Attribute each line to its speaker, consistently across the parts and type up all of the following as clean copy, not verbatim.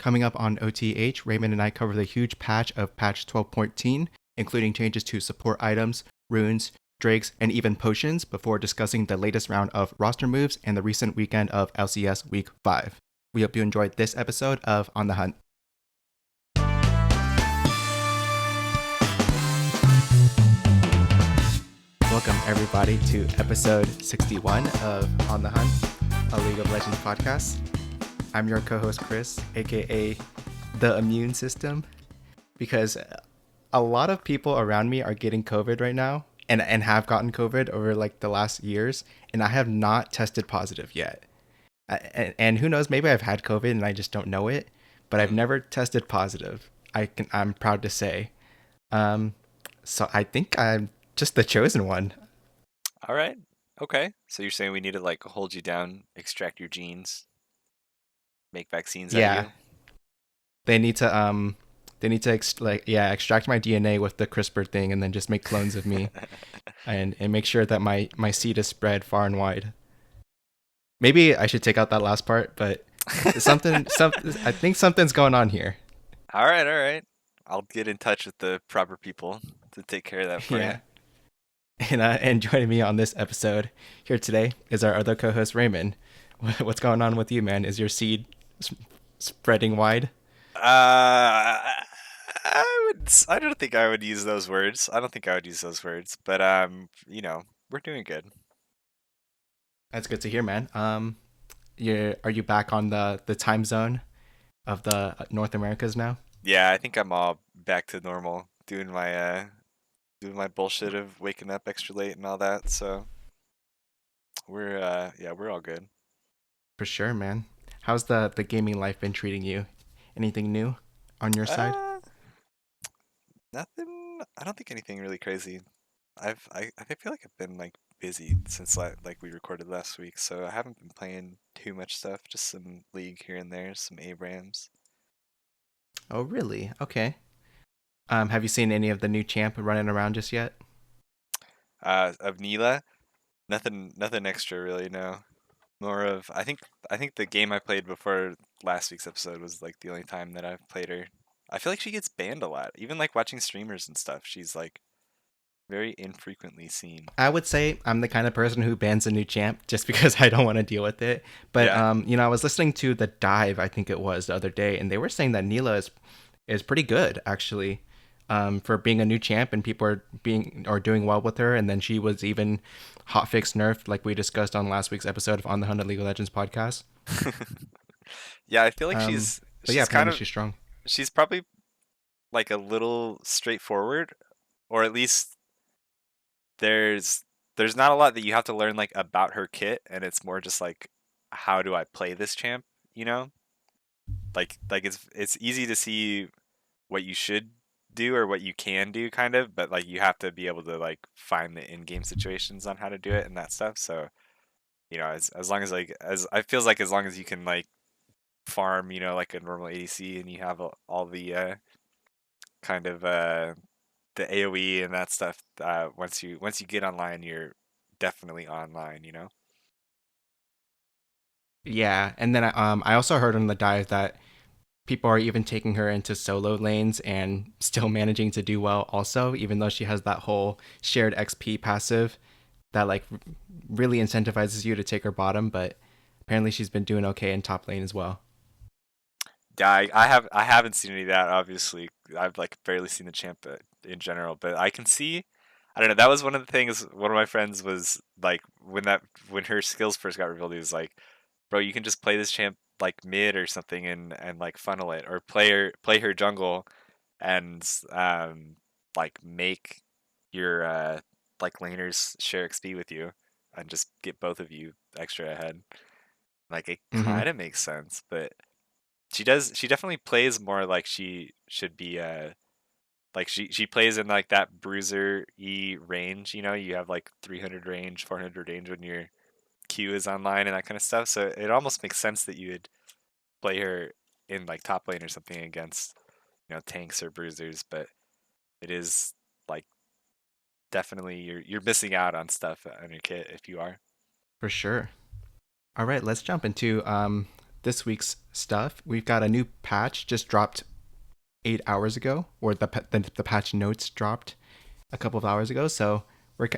Speaker 1: Coming up on OTH, Raymond and I cover the huge patch of patch 12.14, including changes to support items, runes, drakes, and even potions before discussing the latest round of roster moves and the recent weekend of LCS Week 5. We hope you enjoyed this episode of On the Hunt. Welcome everybody to episode 61 of On the Hunt, a League of Legends podcast. I'm your co-host Chris, aka the immune system, because a lot of people around me are getting COVID right now and have gotten COVID over like the last years, and I have not tested positive yet. And who knows, maybe I've had COVID and I just don't know it, but I've never tested positive. I'm proud to say. So I think I'm just the chosen one.
Speaker 2: All right. Okay. So you're saying we need to like hold you down, extract your genes, make vaccines out of
Speaker 1: Yeah,
Speaker 2: you?
Speaker 1: they need to extract my DNA with the CRISPR thing and then just make clones of me and make sure that my seed is spread far and wide. Maybe I should take out that last part, but I think something's going on here.
Speaker 2: All right, all right. I'll get in touch with the proper people to take care of that for you.
Speaker 1: Yeah. And joining me on this episode here today is our other co-host Raymond. What's going on with you, man? Is your seed spreading wide?
Speaker 2: I don't think I would use those words. I don't think I would use those words, but we're doing good.
Speaker 1: That's good to hear, man. Are you back on the time zone of the North Americas now?
Speaker 2: Yeah, I think I'm all back to normal, doing my bullshit of waking up extra late and all that. So we're all good.
Speaker 1: For sure, man. How's the gaming life been treating you? Anything new on your side?
Speaker 2: Uh, Nothing. I don't think anything really crazy. I feel like I've been like busy since like we recorded last week, so I haven't been playing too much stuff. Just some League here and there, some Abrams.
Speaker 1: Oh, really? Okay. Have you seen any of the new champ running around just yet?
Speaker 2: Of Neela, nothing extra really. No, more of I think the game I played before last week's episode was like the only time that I've played her. I feel like she gets banned a lot, even like watching streamers and stuff. She's like very infrequently seen.
Speaker 1: I would say I'm the kind of person who bans a new champ just because I don't want to deal with it. But
Speaker 2: Yeah.
Speaker 1: I was listening to the dive, I think it was the other day, and they were saying that Neela is pretty good actually. For being a new champ and people are being or doing well with her, and then she was even hotfix nerfed like we discussed on last week's episode of On the Hunt League of Legends podcast.
Speaker 2: Yeah, I feel like
Speaker 1: Um,
Speaker 2: she's
Speaker 1: but yeah,
Speaker 2: she's kind
Speaker 1: apparently
Speaker 2: of
Speaker 1: she's strong.
Speaker 2: she's probably like a little straightforward, or at least there's there's not a lot that you have to learn like about her kit, and it's more just like how do I play this champ, you know? Like it's easy to see what you should do or what you can do kind of, but like you have to be able to like find the in-game situations on how to do it and that stuff. So, as long as like as I feels like as long as you can like farm, like a normal ADC and you have all the kind of the AoE and that stuff. Once you get online, you're definitely online.
Speaker 1: Yeah, and then I also heard on the dive that people are even taking her into solo lanes and still managing to do well also, even though she has that whole shared XP passive that like really incentivizes you to take her bottom, but apparently she's been doing okay in top lane as well.
Speaker 2: Yeah, I haven't seen any of that. Obviously, I've like barely seen the champ in general, but I can see. I don't know. That was one of the things. One of my friends was like when her skills first got revealed, he was like, "Bro, you can just play this champ like mid or something and like funnel it, or play her jungle and like make your like laners share XP with you and just get both of you extra ahead." Like it
Speaker 1: Mm-hmm.
Speaker 2: kind of makes sense, but she definitely plays more like she should be like she plays in like that bruiser range, you have like 300 range, 400 range when your Q is online and that kind of stuff. So it almost makes sense that you would play her in like top lane or something against, tanks or bruisers, but it is like definitely you're missing out on stuff on your kit if you are.
Speaker 1: For sure. All right, let's jump into this week's stuff. We've got a new patch just dropped 8 hours ago, or the patch notes dropped a couple of hours ago. So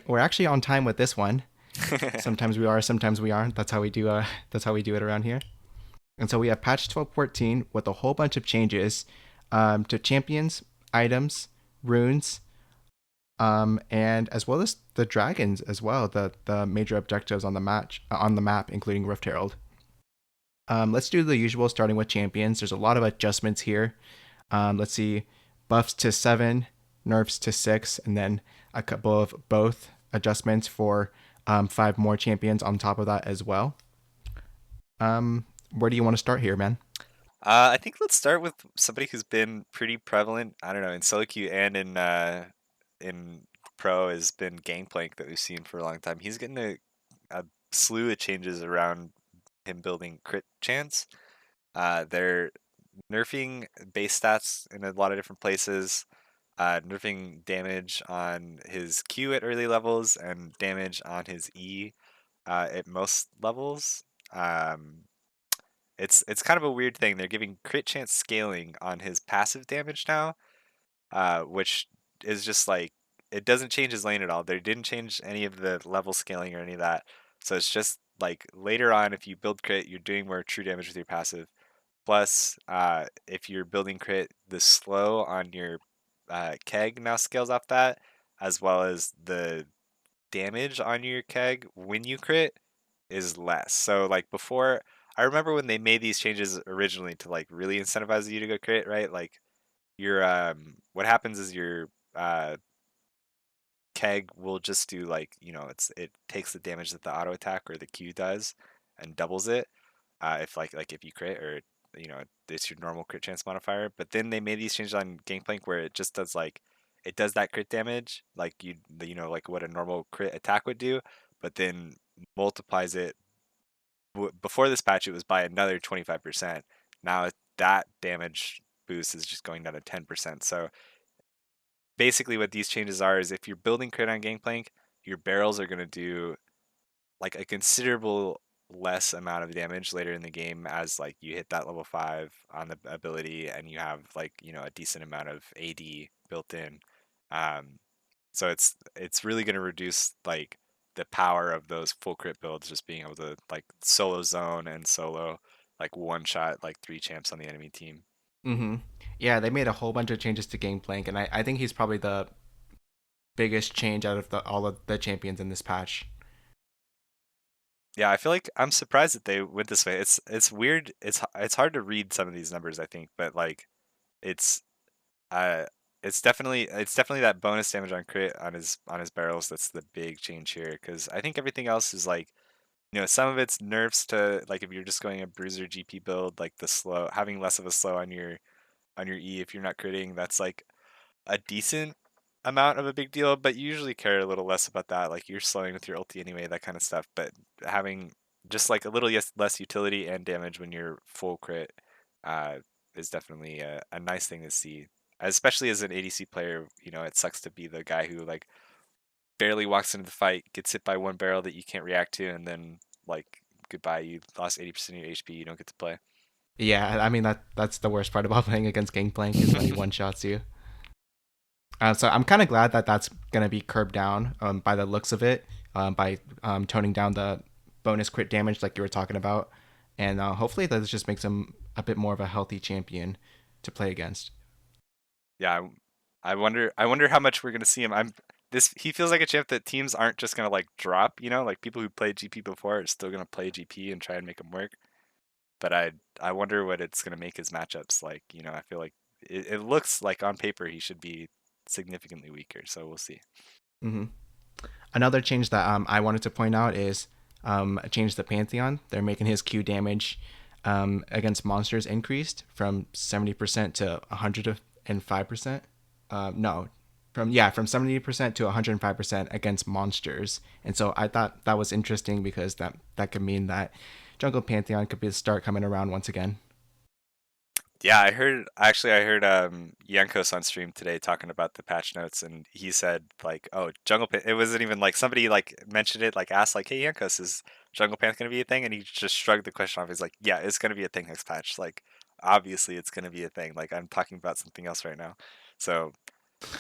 Speaker 1: we're actually on time with this one. Sometimes we are, sometimes we aren't. That's how we do. That's how we do it around here. And so we have patch 12.14 with a whole bunch of changes to champions, items, runes, and as well as the dragons as well. The major objectives on the match on the map, including Rift Herald. Let's do the usual, starting with champions. There's a lot of adjustments here. Let's see, buffs to 7, nerfs to 6, and then a couple of both adjustments for 5 more champions on top of that as well. Where do you want to start here, man?
Speaker 2: I think let's start with somebody who's been pretty prevalent. I don't know, in solo queue and in pro has been Gangplank that we've seen for a long time. He's getting a slew of changes around him building crit chance. They're nerfing base stats in a lot of different places, nerfing damage on his Q at early levels and damage on his E at most levels. Um, it's kind of a weird thing. They're giving crit chance scaling on his passive damage now, which is just like it doesn't change his lane at all. They didn't change any of the level scaling or any of that. So it's just like later on, if you build crit, you're doing more true damage with your passive. Plus, if you're building crit, the slow on your keg now scales off that, as well as the damage on your keg when you crit is less. So like before, I remember when they made these changes originally to like really incentivize you to go crit, right? Like your what happens is your keg will just do like, it takes the damage that the auto attack or the Q does and doubles it. If like if you crit or it's your normal crit chance modifier. But then they made these changes on Gangplank where it just does like it does that crit damage like like what a normal crit attack would do, but then multiplies it. Before this patch, it was by another 25%. Now that damage boost is just going down to 10%. So basically, what these changes are is if you're building crit on Gangplank, your barrels are going to do like a considerable less amount of damage later in the game as like you hit that level 5 on the ability and you have like a decent amount of AD built in. Um, so it's really going to reduce like the power of those full crit builds, just being able to like solo zone and solo like one shot like 3 champs on the enemy team.
Speaker 1: Mm-hmm. Yeah, they made a whole bunch of changes to Gangplank, and I think he's probably the biggest change out of all of the champions in this patch.
Speaker 2: Yeah, I feel like I'm surprised that they went this way. It's weird. It's hard to read some of these numbers, I think, but like it's uh it's definitely that bonus damage on crit on his barrels that's the big change here because I think everything else is like some of it's nerfs to like if you're just going a bruiser GP build like the slow having less of a slow on your E if you're not critting that's like a decent amount of a big deal, but you usually care a little less about that. Like you're slowing with your ulti anyway, that kind of stuff. But having just like a little less utility and damage when you're full crit uh, is definitely a nice thing to see. Especially as an ADC player, it sucks to be the guy who like barely walks into the fight, gets hit by one barrel that you can't react to, and then like goodbye, you lost 80% of your HP, you don't get to play.
Speaker 1: Yeah, I mean that's the worst part about playing against Gangplank is when he one shots you. So I'm kind of glad that that's gonna be curbed down by the looks of it, by toning down the bonus crit damage like you were talking about, and hopefully that just makes him a bit more of a healthy champion to play against.
Speaker 2: Yeah, I wonder how much we're gonna see him. He feels like a champ that teams aren't just gonna like drop, like people who played GP before are still gonna play GP and try and make him work. But I wonder what it's gonna make his matchups like. I feel like it looks like on paper he should be significantly weaker, so we'll see.
Speaker 1: Hmm. Another change that I wanted to point out is a change to the Pantheon. They're making his Q damage against monsters increased from 70% to 105%. No, from 70% to 105% against monsters. And so I thought that was interesting because that could mean that Jungle Pantheon could be the start coming around once again.
Speaker 2: Yeah, I heard Yankos on stream today talking about the patch notes and he said like, "Oh, Jungle Pit." It wasn't even like somebody like mentioned it like asked like, "Hey Yankos, is Jungle Pan's gonna be a thing? And he just shrugged the question off. He's like, yeah, it's gonna be a thing next patch. Like, obviously, it's gonna be a thing. Like, I'm talking about something else right now. So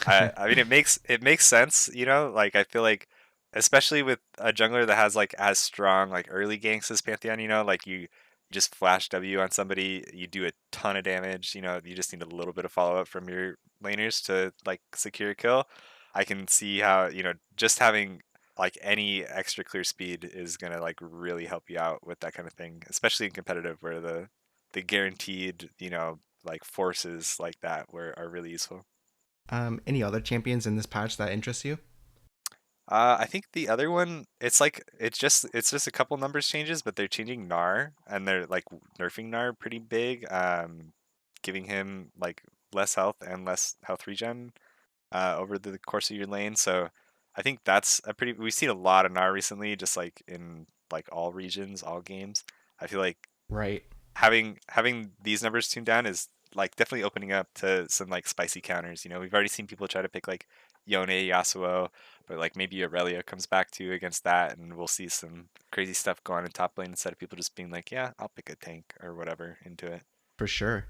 Speaker 2: I mean, it makes sense, you know. Like, I feel like, especially with a jungler that has like as strong like early ganks as Pantheon, you know, like you just flash W on somebody, you do a ton of damage. You know, you just need a little bit of follow up from your laners to like secure a kill. I can see how, you know, just having like any extra clear speed is gonna like really help you out with that kind of thing, especially in competitive where the guaranteed, you know, like forces like that were are really useful.
Speaker 1: Any other champions in this patch that interest you?
Speaker 2: I think the other one, it's like it's just a couple numbers changes, but they're changing Gnar and they're like nerfing Gnar pretty big, giving him like less health and less health regen over the course of your lane. So I think that's a pretty. We've seen a lot of Gnar recently, just like in like all regions, all games. I feel like
Speaker 1: Right.
Speaker 2: having these numbers tuned down is like definitely opening up to some like spicy counters. You know, we've already seen people try to pick like Yone, Yasuo, but like maybe Aurelia comes back to against that, and we'll see some crazy stuff go on in top lane instead of people just being like, yeah, I'll pick a tank or whatever into it.
Speaker 1: For sure.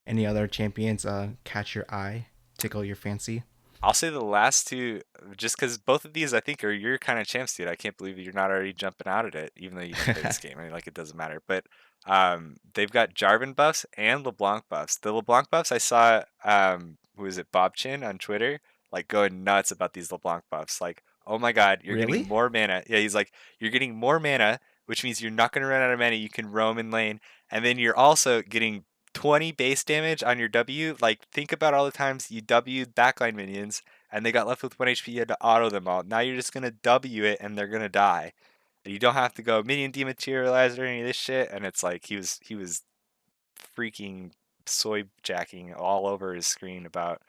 Speaker 1: Any other champions catch your eye, tickle your fancy?
Speaker 2: I'll say the last two, just because both of these I think are your kind of champs, dude. I can't believe you're not already jumping out at it, even though you don't play this game. I mean, like it doesn't matter. But they've got Jarvan buffs and LeBlanc buffs. The LeBlanc buffs I saw, who is it, Bob Chin on Twitter, like going nuts about these LeBlanc buffs. Like, oh my God, you're getting
Speaker 1: Really?
Speaker 2: more mana. Yeah, he's like, you're getting more mana, which means you're not going to run out of mana. You can roam in lane, and then you're also getting 20 base damage on your W. Like, think about all the times you W'd backline minions and they got left with 1 HP. You had to auto them all. Now you're just going to W it and they're going to die. And you don't have to go minion dematerialize or any of this shit. And it's like he was freaking soy jacking all over his screen about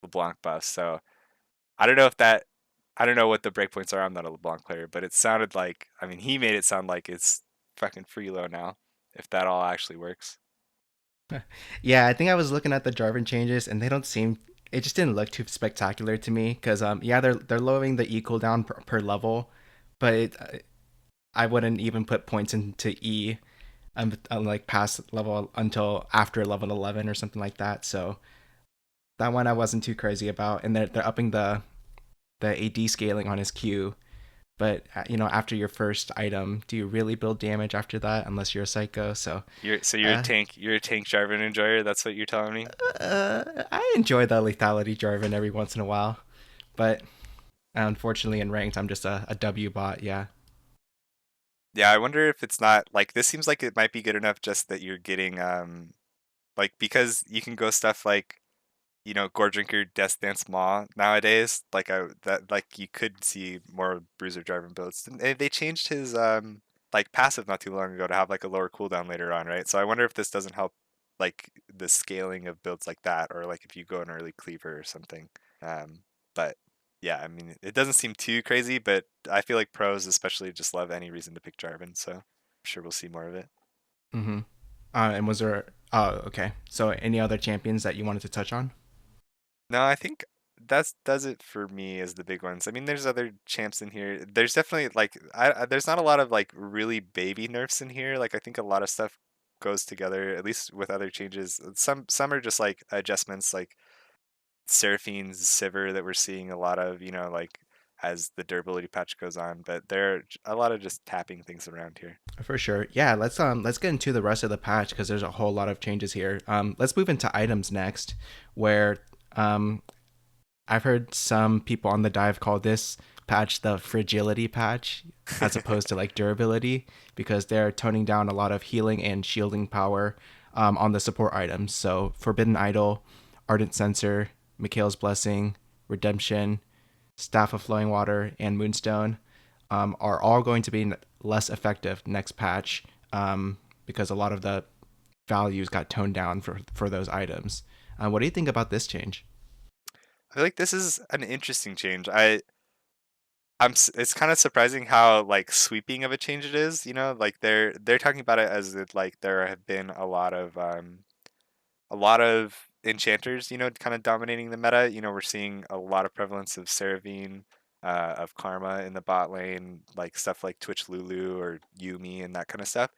Speaker 2: LeBlanc buffs. So I don't know if that. I don't know what the breakpoints are. I'm not a LeBlanc player, but it sounded like. I mean, he made it sound like it's fucking freelo now. If that all actually works.
Speaker 1: Yeah, I think I was looking at the Jarvan changes, and they don't seem. It just didn't look too spectacular to me. Cause yeah, they're lowering the E cooldown per level, but I wouldn't even put points into E, like past level until after level 11 or something like that. So that one I wasn't too crazy about, and they're upping the AD scaling on his Q. But after your first item, do you really build damage after that? Unless you're a psycho. So
Speaker 2: You're a
Speaker 1: uh,
Speaker 2: tank. You're a tank Jarvan enjoyer. That's what you're telling me.
Speaker 1: I enjoy the lethality Jarvan every once in a while, but unfortunately in ranked, I'm just a W bot. Yeah,
Speaker 2: Yeah, I wonder if it's not like this seems like it might be good enough just that you're getting like because you can go stuff like you know Gore Drinker Death Dance Maw nowadays like I that like you could see more Bruiser Jarvan builds. And they changed his like passive not too long ago to have like a lower cooldown later on, right? So I wonder if this doesn't help like the scaling of builds like that or like if you go an early cleaver or something. But yeah, I mean, it doesn't seem too crazy, but I feel like pros especially just love any reason to pick Jarvan, so I'm sure we'll see more of it.
Speaker 1: mm-hmm. And was there? Oh, okay. So any other champions that you wanted to touch on?
Speaker 2: No, I think that's does it for me as the big ones. I mean, there's other champs in here. There's definitely like there's not a lot of like really baby nerfs in here. Like I think a lot of stuff goes together, at least with other changes. Some are just like adjustments, like Seraphine's Sivir that we're seeing a lot of, you know, like as the durability patch goes on. But there are a lot of just tapping things around here.
Speaker 1: For sure. Yeah, let's get into the rest of the patch because there's a whole lot of changes here. Let's move into items next, where um I've heard some people on the dive call this patch the fragility patch as opposed to like durability because they're toning down a lot of healing and shielding power on the support items. So Forbidden Idol, Ardent Censer, Mikhail's Blessing, Redemption, Staff of Flowing Water, and Moonstone are all going to be less effective next patch because a lot of the values got toned down for those items. What do you think about this change?
Speaker 2: I feel like this is an interesting change. It's kind of surprising how like sweeping of a change it is, you know, like they're talking about it as if like there have been a lot of enchanters, you know, kind of dominating the meta. You know, we're seeing a lot of prevalence of Seraphine, of Karma in the bot lane, like stuff like Twitch Lulu or Yumi and that kind of stuff.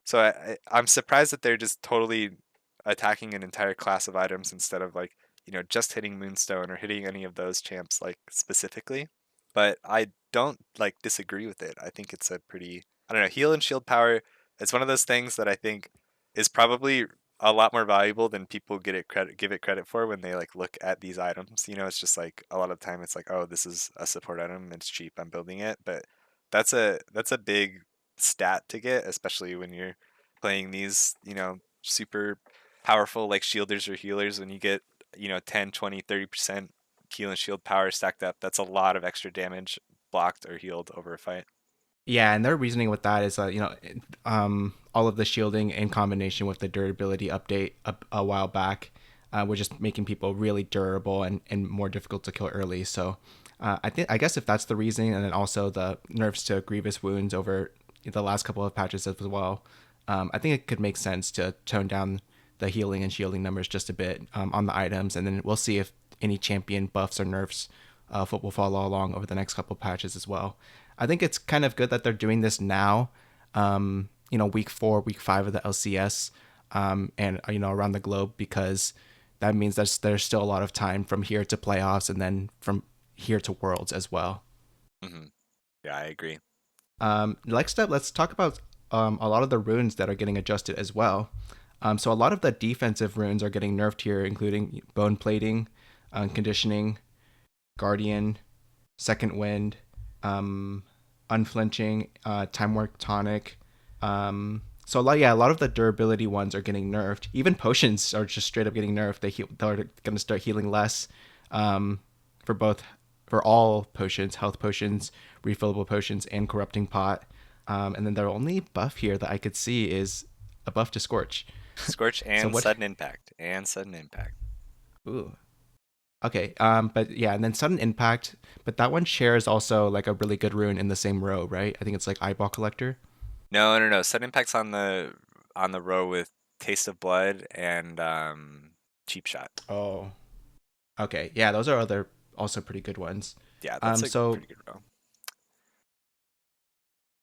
Speaker 2: So I'm surprised that they're just totally attacking an entire class of items instead of like, just hitting Moonstone or hitting any of those champs like specifically. But I don't like disagree with it. I think it's a pretty, I don't know, heal and shield power. It's one of those things that I think is probably a lot more valuable than people give it credit for when they like look at these items. It's just like a lot of time it's like, oh, this is a support item, it's cheap, I'm building it. But that's a big stat to get, especially when you're playing these, super powerful like shielders or healers. When you get, 10, 20, 30% heal and shield power stacked up, that's a lot of extra damage blocked or healed over a fight.
Speaker 1: Yeah, and their reasoning with that is, all of the shielding in combination with the durability update a while back, was just making people really durable and more difficult to kill early. So, I guess if that's the reasoning, and then also the nerfs to grievous wounds over the last couple of patches as well, I think it could make sense to tone down the healing and shielding numbers just a bit on the items, and then we'll see if any champion buffs or nerfs will follow along over the next couple of patches as well. I think it's kind of good that they're doing this now, week 4, week 5 of the LCS, and around the globe, because that means there's still a lot of time from here to playoffs and then from here to worlds as well.
Speaker 2: Hmm. Yeah, I agree.
Speaker 1: Next up, let's talk about a lot of the runes that are getting adjusted as well. So a lot of the defensive runes are getting nerfed here, including bone plating, conditioning, guardian, second wind, unflinching, time work tonic. So a lot of the durability ones are getting nerfed. Even potions are just straight up getting nerfed. They're going to start healing less, for both for all potions, health potions, refillable potions, and corrupting pot. And then the only buff here that I could see is a buff to Scorch.
Speaker 2: Scorch
Speaker 1: So
Speaker 2: and
Speaker 1: what?
Speaker 2: sudden impact and sudden impact.
Speaker 1: Ooh. Okay. But yeah, and then sudden impact. But that one shares also like a really good rune in the same row, right? I think it's like eyeball collector.
Speaker 2: No, no, no. Sudden impact's on the row with taste of blood and cheap shot.
Speaker 1: Oh. Okay. Yeah, those are other also pretty good ones.
Speaker 2: Yeah, that's a
Speaker 1: So
Speaker 2: pretty good row.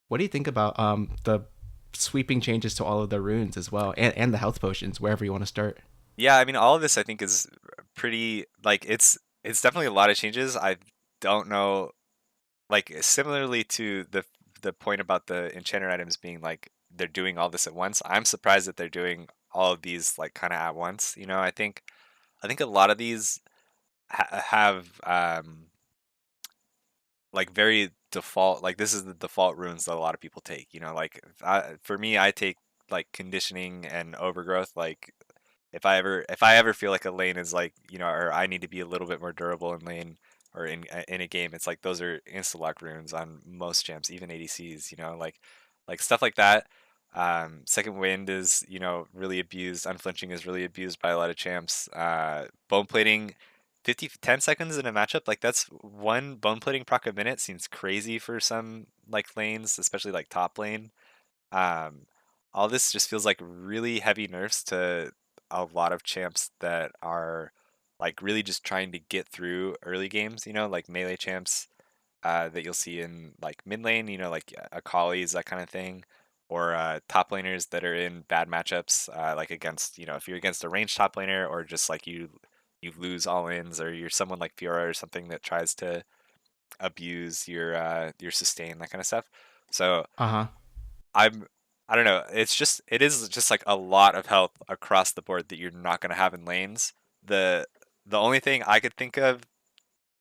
Speaker 1: what do you think about the sweeping changes to all of the runes as well, and the health potions wherever you want to start?
Speaker 2: Yeah, I mean, all of this I think is pretty like it's definitely a lot of changes. I don't know, like similarly to the point about the enchanter items being like they're doing all this at once. I'm surprised that they're doing all of these like kind of at once. I think a lot of these have like very default, like this is the default runes that a lot of people take. Like for me, I take like conditioning and overgrowth. Like if I ever feel like a lane is like, or I need to be a little bit more durable in lane or in a game, it's like those are insta lock runes on most champs, even ADCs. Like stuff like that. Second wind is, really abused. Unflinching is really abused by a lot of champs. Bone plating, 10 seconds in a matchup, like that's one bone plating proc a minute seems crazy for some like lanes, especially like top lane. Um, all this just feels like really heavy nerfs to a lot of champs that are like really just trying to get through early games, like melee champs that you'll see in like mid lane, like Akali's, that kind of thing, or top laners that are in bad matchups, like against, if you're against a ranged top laner, or just like you lose all ins, or you're someone like Fiora or something that tries to abuse your sustain, that kind of stuff. So
Speaker 1: Uh huh.
Speaker 2: I'm I don't know. It is just like a lot of health across the board that you're not gonna have in lanes. The only thing I could think of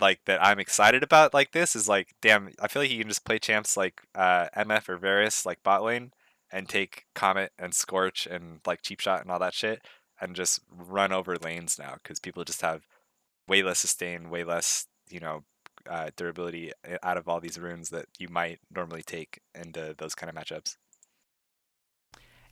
Speaker 2: like that I'm excited about like this is like, damn, I feel like you can just play champs like MF or Varus like bot lane and take Comet and Scorch and like cheap shot and all that shit and just run over lanes now because people just have way less sustain, way less, durability out of all these runes that you might normally take into those kind of matchups.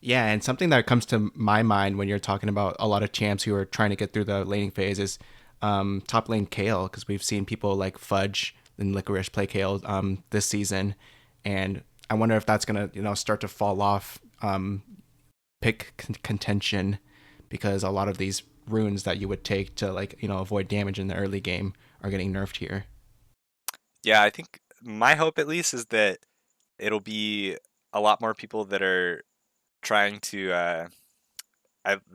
Speaker 1: Yeah, and something that comes to my mind when you're talking about a lot of champs who are trying to get through the laning phase is top lane Kale, because we've seen people like Fudge and Licorice play Kale this season, and I wonder if that's gonna start to fall off pick contention, because a lot of these runes that you would take to like avoid damage in the early game are getting nerfed here.
Speaker 2: Yeah, I think my hope at least is that it'll be a lot more people that are trying to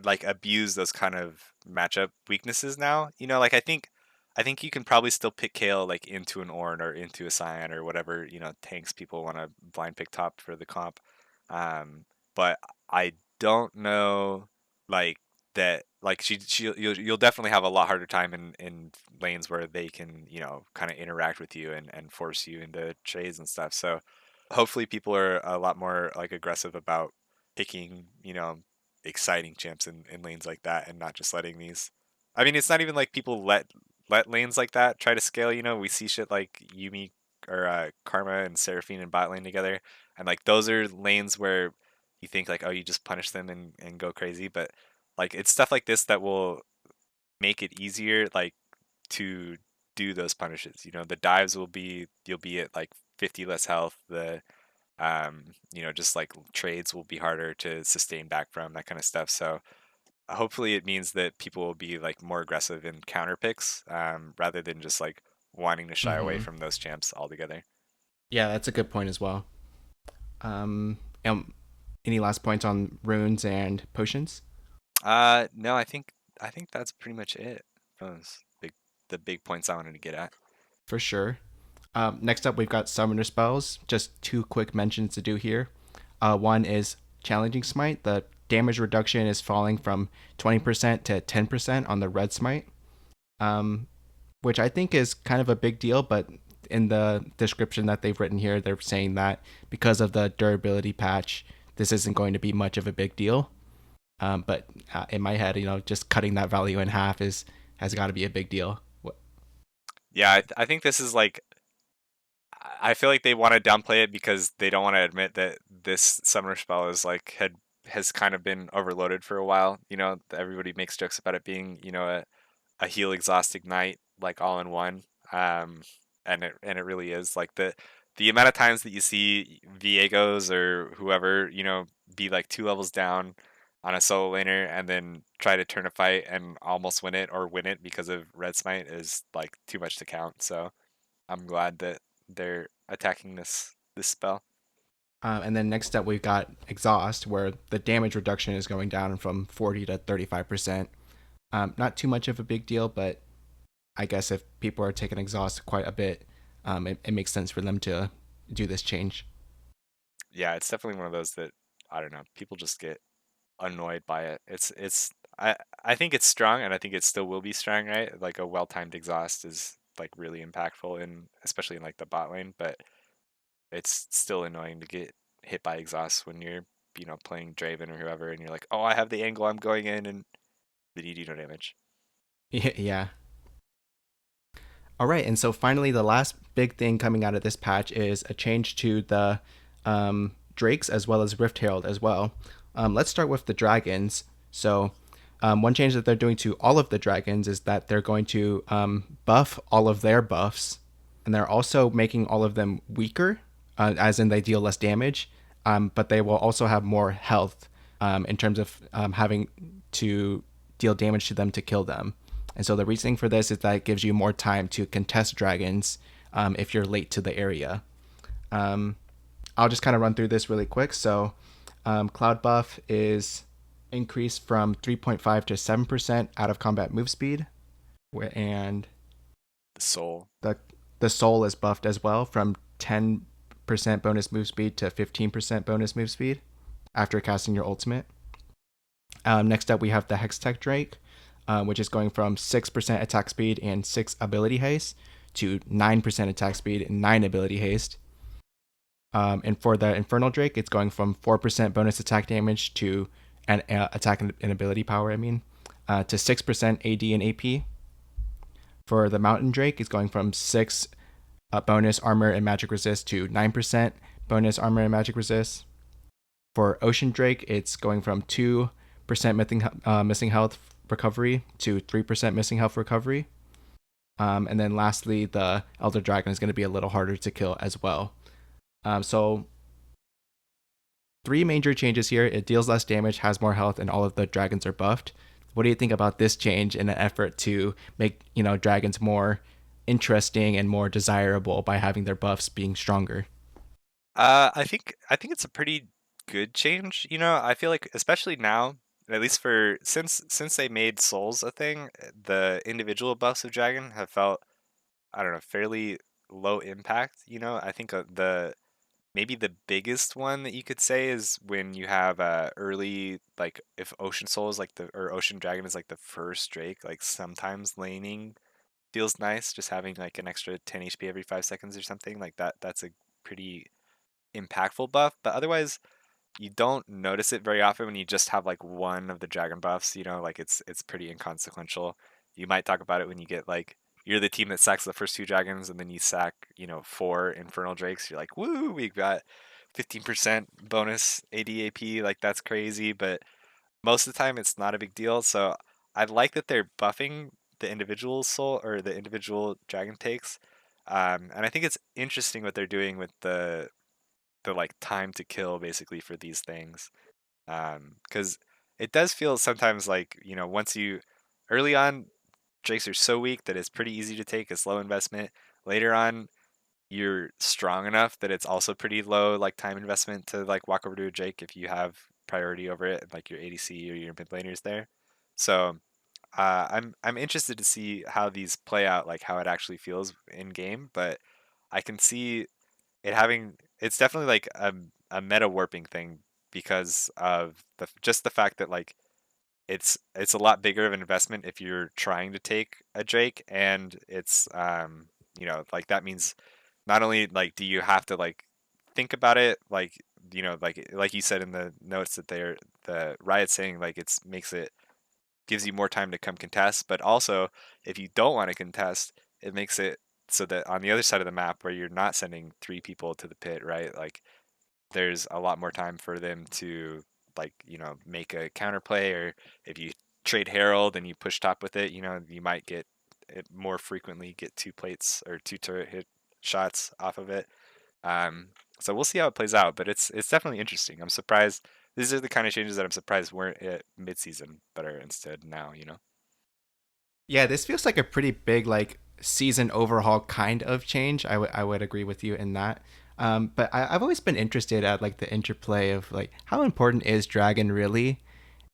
Speaker 2: like abuse those kind of matchup weaknesses now. Like I think you can probably still pick Kale like into an Ornn or into a Cyan or whatever, tanks people want to blind pick top for the comp. But I don't know like that like you'll definitely have a lot harder time in lanes where they can, kind of interact with you and force you into trades and stuff. So hopefully people are a lot more like aggressive about picking, exciting champs in lanes like that and not just letting these. I mean, it's not even like people let lanes like that try to scale. We see shit like Yumi or Karma and Seraphine and bot lane together, and like those are lanes where you think like, oh, you just punish them and go crazy, but like it's stuff like this that will make it easier like to do those punishes. The dives will be you'll be at like 50 less health. Just like trades will be harder to sustain back from, that kind of stuff. So hopefully it means that people will be like more aggressive in counter picks, rather than just like wanting to shy away
Speaker 1: Mm-hmm.
Speaker 2: from those champs altogether.
Speaker 1: Yeah, that's a good point as well. Um, um, any last points on runes and potions?
Speaker 2: No, I think that's pretty much it. Those the big points I wanted to get at.
Speaker 1: For sure. Next up, we've got summoner spells. Just two quick mentions to do here. One is challenging smite. The damage reduction is falling from 20% to 10% on the red smite, um, which I think is kind of a big deal. But in the description that they've written here, they're saying that because of the durability patch, this isn't going to be much of a big deal. But in my head, just cutting that value in half has got to be a big deal.
Speaker 2: Yeah, I think this is like I feel like they want to downplay it because they don't want to admit that this summoner spell is like has kind of been overloaded for a while. Everybody makes jokes about it being, a heal exhaust ignite like all in one. Um, and it really is like the amount of times that you see Viegos or whoever, be like 2 levels down on a solo laner and then try to turn a fight and almost win it or win it because of red smite is like too much to count. So I'm glad that they're attacking this spell.
Speaker 1: And then next up, we've got exhaust, where the damage reduction is going down from 40 to 35%. Not too much of a big deal, but I guess if people are taking exhaust quite a bit, it makes sense for them to do this change.
Speaker 2: Yeah, it's definitely one of those that I don't know. People just get annoyed by it. I think it's strong and I think it still will be strong, right? Like a well-timed exhaust is like really impactful in especially in like the bot lane, but it's still annoying to get hit by exhaust when you're, playing Draven or whoever and you're like, "Oh, I have the angle, I'm going in," and then you do no damage.
Speaker 1: Yeah. All right, and so finally, the last big thing coming out of this patch is a change to the drakes as well as Rift Herald as well. Let's start with the dragons. So, one change that they're doing to all of the dragons is that they're going to buff all of their buffs, and they're also making all of them weaker, as in they deal less damage, but they will also have more health in terms of having to deal damage to them to kill them. And so the reasoning for this is that it gives you more time to contest dragons if you're late to the area. Um, I'll just kind of run through this really quick. So Cloud Buff is increased from 3.5 to 7% out of combat move speed. And
Speaker 2: The soul.
Speaker 1: the, the Soul is buffed as well from 10% bonus move speed to 15% bonus move speed after casting your ultimate. Next up, we have the Hextech Drake, which is going from 6% attack speed and 6 ability haste to 9% attack speed and 9 ability haste. And for the Infernal Drake, it's going from 4% bonus attack damage to an attack and ability power, to 6% AD and AP. For the Mountain Drake, it's going from 6 bonus armor and magic resist to 9% bonus armor and magic resist. For Ocean Drake, it's going from 2% missing health recovery to 3% missing health recovery. And then lastly, the Elder Dragon is going to be a little harder to kill as well. So 3 major changes here. It deals less damage, has more health, and all of the dragons are buffed. What do you think about this change in an effort to make dragons more interesting and more desirable by having their buffs being stronger.
Speaker 2: I think it's a pretty good change. I feel like especially now, at least for since they made souls a thing, the individual buffs of dragon have felt, I don't know, fairly low impact. I think the maybe the biggest one that you could say is when you have early, like if Ocean Soul is like the or Ocean Dragon is like the first Drake, like sometimes laning feels nice, just having like an extra 10 HP every 5 seconds or something like that. That's a pretty impactful buff, but otherwise you don't notice it very often when you just have like one of the dragon buffs, like it's pretty inconsequential. You might talk about it when you get like you're the team that sacks the first two dragons and then you sack, four infernal drakes. You're like, woo, we got 15% bonus ADAP, like that's crazy, but most of the time it's not a big deal. So I like that they're buffing the individual soul or the individual dragon takes. And I think it's interesting what they're doing with the like time to kill basically for these things, because it does feel sometimes like once you early on drakes are so weak that it's pretty easy to take, it's low investment. Later on you're strong enough that it's also pretty low like time investment to like walk over to a drake if you have priority over it, like your ADC or your mid laners there. So I'm interested to see how these play out, like how it actually feels in game, but I can see it's definitely like a meta warping thing because of just the fact that like it's a lot bigger of an investment if you're trying to take a Drake, and it's like that means not only like do you have to like think about it, like like you said in the notes that the riot saying like it's makes it gives you more time to come contest, but also if you don't want to contest, it makes it so that on the other side of the map where you're not sending three people to the pit, right? Like there's a lot more time for them to like, make a counterplay, or if you trade Herald and you push top with it, you might get it more frequently get two plates or two turret hit shots off of it. Um, so we'll see how it plays out, but it's definitely interesting. I'm surprised. These are the kind of changes that I'm surprised weren't at mid-season, but are instead now.
Speaker 1: Yeah, this feels like a pretty big like season overhaul kind of change. I would agree with you in that. But I've always been interested at like the interplay of like how important is Dragon really,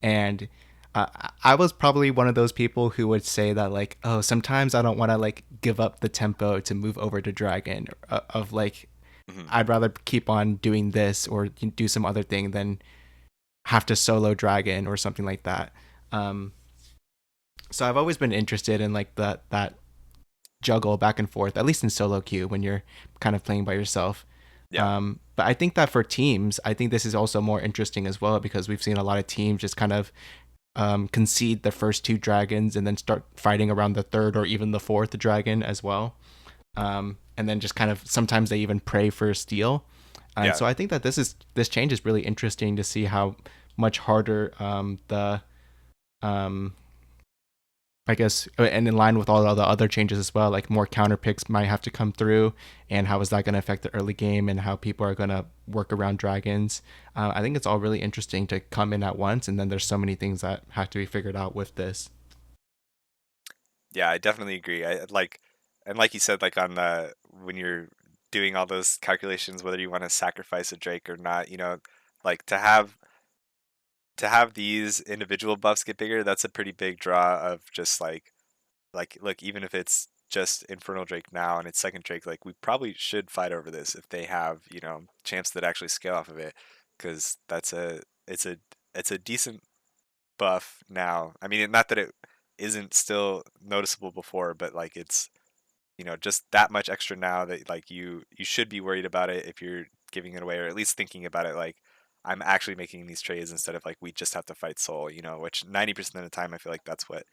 Speaker 1: and I was probably one of those people who would say that like, oh, sometimes I don't want to like give up the tempo to move over to Dragon, of like
Speaker 2: Hmm.
Speaker 1: I'd rather keep on doing this or do some other thing than have to solo Dragon or something like that. Um, so I've always been interested in like that juggle back and forth, at least in solo queue when you're kind of playing by yourself.
Speaker 2: Yeah,
Speaker 1: But I think that for teams, I think this is also more interesting as well because we've seen a lot of teams just kind of concede the first two dragons and then start fighting around the third or even the fourth dragon as well. And then just kind of sometimes they even pray for a steal. And
Speaker 2: yeah,
Speaker 1: so I think that this change is really interesting to see how much harder the um, I guess, and in line with all the other changes as well, like more counter picks might have to come through, and how is that going to affect the early game, and how people are going to work around dragons. I think it's all really interesting to come in at once, and then there's so many things that have to be figured out with this.
Speaker 2: yeah. I definitely agree. I like, and like you said, like on the when you're doing all those calculations, whether you want to sacrifice a Drake or not, like to have these individual buffs get bigger, that's a pretty big draw of just like look, even if it's just Infernal Drake now and it's second Drake, like we probably should fight over this if they have, champs that actually scale off of it, because it's a decent buff now. I mean, not that it isn't still noticeable before, but like it's just that much extra now that like you should be worried about it if you're giving it away, or at least thinking about it like I'm actually making these trades instead of like we just have to fight soul, which 90% of the time I feel like that's what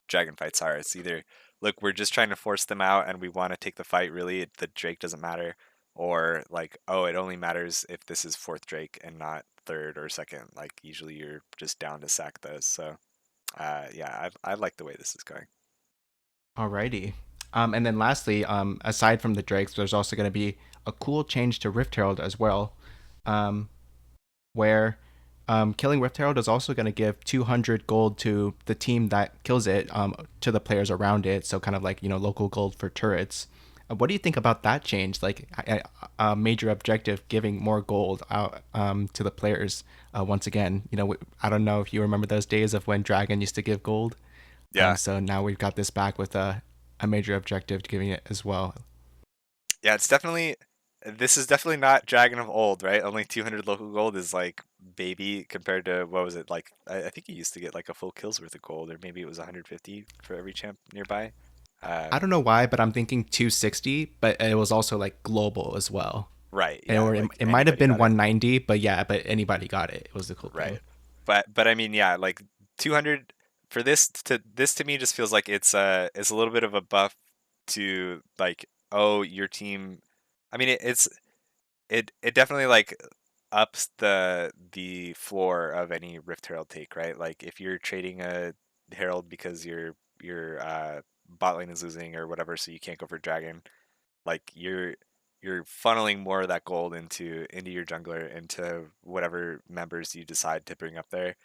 Speaker 2: dragon fights are. It's either look, we're just trying to force them out and we want to take the fight, really the Drake doesn't matter, or like, oh, it only matters if this is fourth Drake and not third or second. Like usually you're just down to sack those. So yeah, I like the way this is going.
Speaker 1: Alrighty. And then lastly, aside from the drakes, there's also going to be a cool change to Rift Herald as well, where killing Rift Herald is also going to give 200 gold to the team that kills it, to the players around it. So kind of like local gold for turrets. What do you think about that change? Like a major objective giving more gold out to the players. Once again, I don't know if you remember those days of when Dragon used to give gold.
Speaker 2: Yeah,
Speaker 1: So now we've got this back with a major objective giving it as well.
Speaker 2: yeah, it's definitely. This is definitely not Dragon of old, right? Only 200 local gold is like baby compared to what was it like? I think you used to get like a full kill's worth of gold, or maybe it was 150 for every champ nearby.
Speaker 1: I don't
Speaker 2: Um,
Speaker 1: know why, but I'm thinking 260, but it was also like global as well.
Speaker 2: right,
Speaker 1: And,
Speaker 2: yeah,
Speaker 1: or
Speaker 2: like
Speaker 1: it might have
Speaker 2: anybody
Speaker 1: been
Speaker 2: got it.
Speaker 1: 190, but yeah, but anybody got it. It was the cool thing.
Speaker 2: Right. But I mean, yeah, like 200 for this to me just feels like it's a little bit of a buff to like, oh, your team. I mean, it definitely like ups the floor of any Rift Herald take, right? Like if you're trading a Herald because your bot lane is losing or whatever, so you can't go for Dragon, like you're funneling more of that gold into your jungler, into whatever members you decide to bring up there,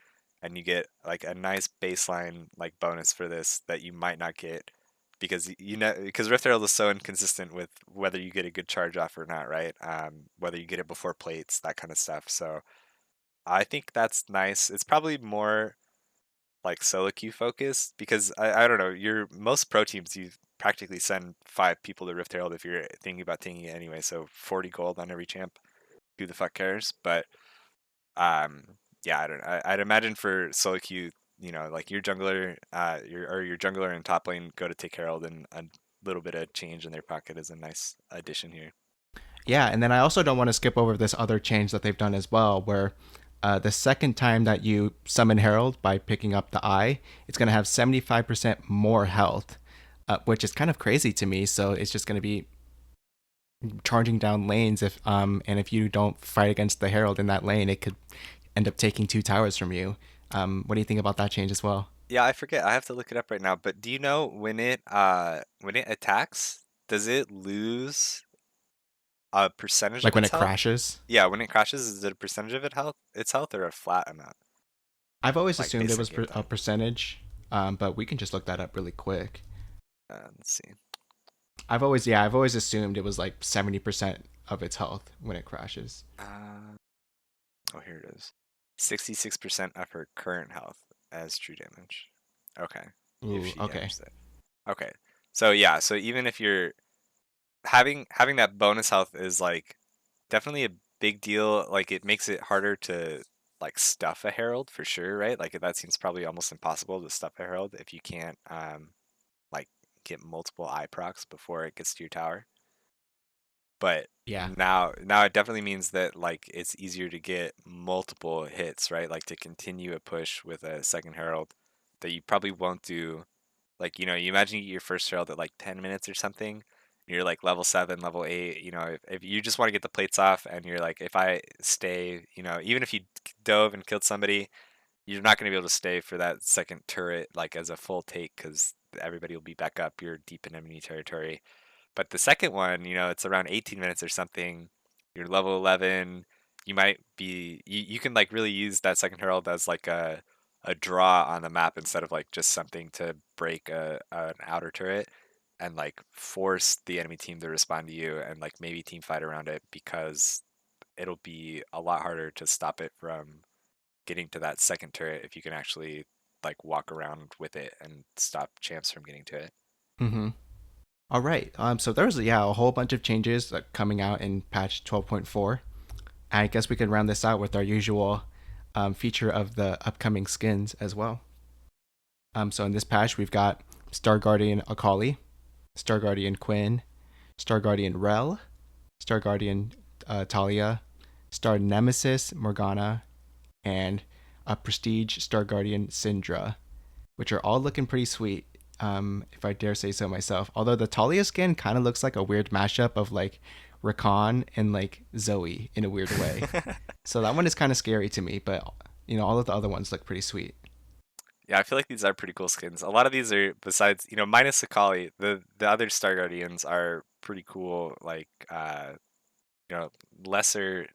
Speaker 2: and you get like a nice baseline like bonus for this that you might not get because because Rift Herald is so inconsistent with whether you get a good charge off or not, right? Whether you get it before plates, that kind of stuff. So I think that's nice. It's probably more like solo queue focused because I don't know, your most pro teams you practically send 5 people to Rift Herald if you're thinking about taking it anyway, so 40 gold on every champ. Who the fuck cares? But um yeah, I don't know. I'd imagine for solo queue, like your jungler, your jungler and top lane go to take Herald, and a little bit of change in their pocket is a nice addition here.
Speaker 1: Yeah, and then I also don't want to skip over this other change that they've done as well, where the second time that you summon Herald by picking up the eye, it's going to have 75% more health, which is kind of crazy to me. So it's just going to be charging down lanes and if you don't fight against the Herald in that lane, it could end up taking two towers from you. What do you think about that change as well?
Speaker 2: Yeah, I forget. I have to look it up right now. But do you know when it attacks, does it lose a percentage
Speaker 1: Like
Speaker 2: of
Speaker 1: when
Speaker 2: its
Speaker 1: it
Speaker 2: health?
Speaker 1: crashes?
Speaker 2: Yeah, when it crashes, is it a percentage of its health, or a flat amount,
Speaker 1: I've always
Speaker 2: like
Speaker 1: assumed it
Speaker 2: based on
Speaker 1: was
Speaker 2: game
Speaker 1: a
Speaker 2: time?
Speaker 1: percentage, but we can just look that up really quick.
Speaker 2: Let's see.
Speaker 1: I've always assumed it was like 70% of its health when it crashes.
Speaker 2: Uh, oh, here it is. 66% of her current health as true damage. Okay, if
Speaker 1: Ooh,
Speaker 2: she
Speaker 1: okay.
Speaker 2: damages it. Okay, so yeah, so even if you're having that bonus health is like definitely a big deal. Like it makes it harder to like stuff a herald for sure, right? Like that seems probably almost impossible to stuff a herald if you can't like get multiple eye procs before it gets to your tower. But
Speaker 1: Yeah.
Speaker 2: now it definitely means that like it's easier to get multiple hits, right? Like to continue a push with a second herald that you probably won't do. Like, you imagine you get your first herald at like 10 minutes or something. You're like level 7, level 8. If you just want to get the plates off, and you're like, if I stay, even if you dove and killed somebody, you're not going to be able to stay for that second turret like as a full take because everybody will be back up. You're deep in enemy territory. But the second one, it's around 18 minutes or something. You're level 11. You can like really use that second herald as like a draw on the map instead of like just something to break an outer turret and like force the enemy team to respond to you and like maybe team fight around it because it'll be a lot harder to stop it from getting to that second turret if you can actually like walk around with it and stop champs from getting to it.
Speaker 1: Mm-hmm. All right. So there's a whole bunch of changes coming out in patch 12.4. I guess we can round this out with our usual feature of the upcoming skins as well. So in this patch, we've got Star Guardian Akali, Star Guardian Quinn, Star Guardian Rel, Star Guardian Talia, Star Nemesis Morgana, and a Prestige Star Guardian Syndra, which are all looking pretty sweet, if I dare say so myself. Although the Talia skin kind of looks like a weird mashup of like Rakan and like Zoe in a weird way. So that one is kind of scary to me, but all of the other ones look pretty sweet.
Speaker 2: Yeah, I feel like these are pretty cool skins. A lot of these are besides, minus Akali, the other Star Guardians are pretty cool. Like, you know, lesser.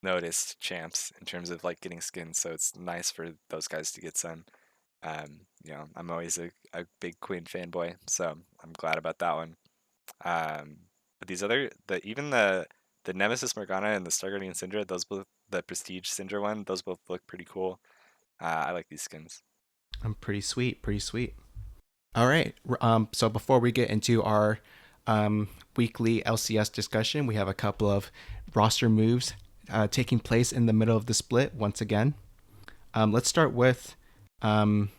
Speaker 2: noticed champs in terms of like getting skins. So it's nice for those guys to get some. I'm always a big Queen fanboy, so I'm glad about that one. Um, but these other even the Nemesis Morgana and the Star Guardian Syndra, those both the Prestige Syndra one, those both look pretty cool. I like these skins.
Speaker 1: I'm pretty sweet, pretty sweet. All right. So before we get into our weekly LCS discussion, we have a couple of roster moves taking place in the middle of the split once again. Let's start with um,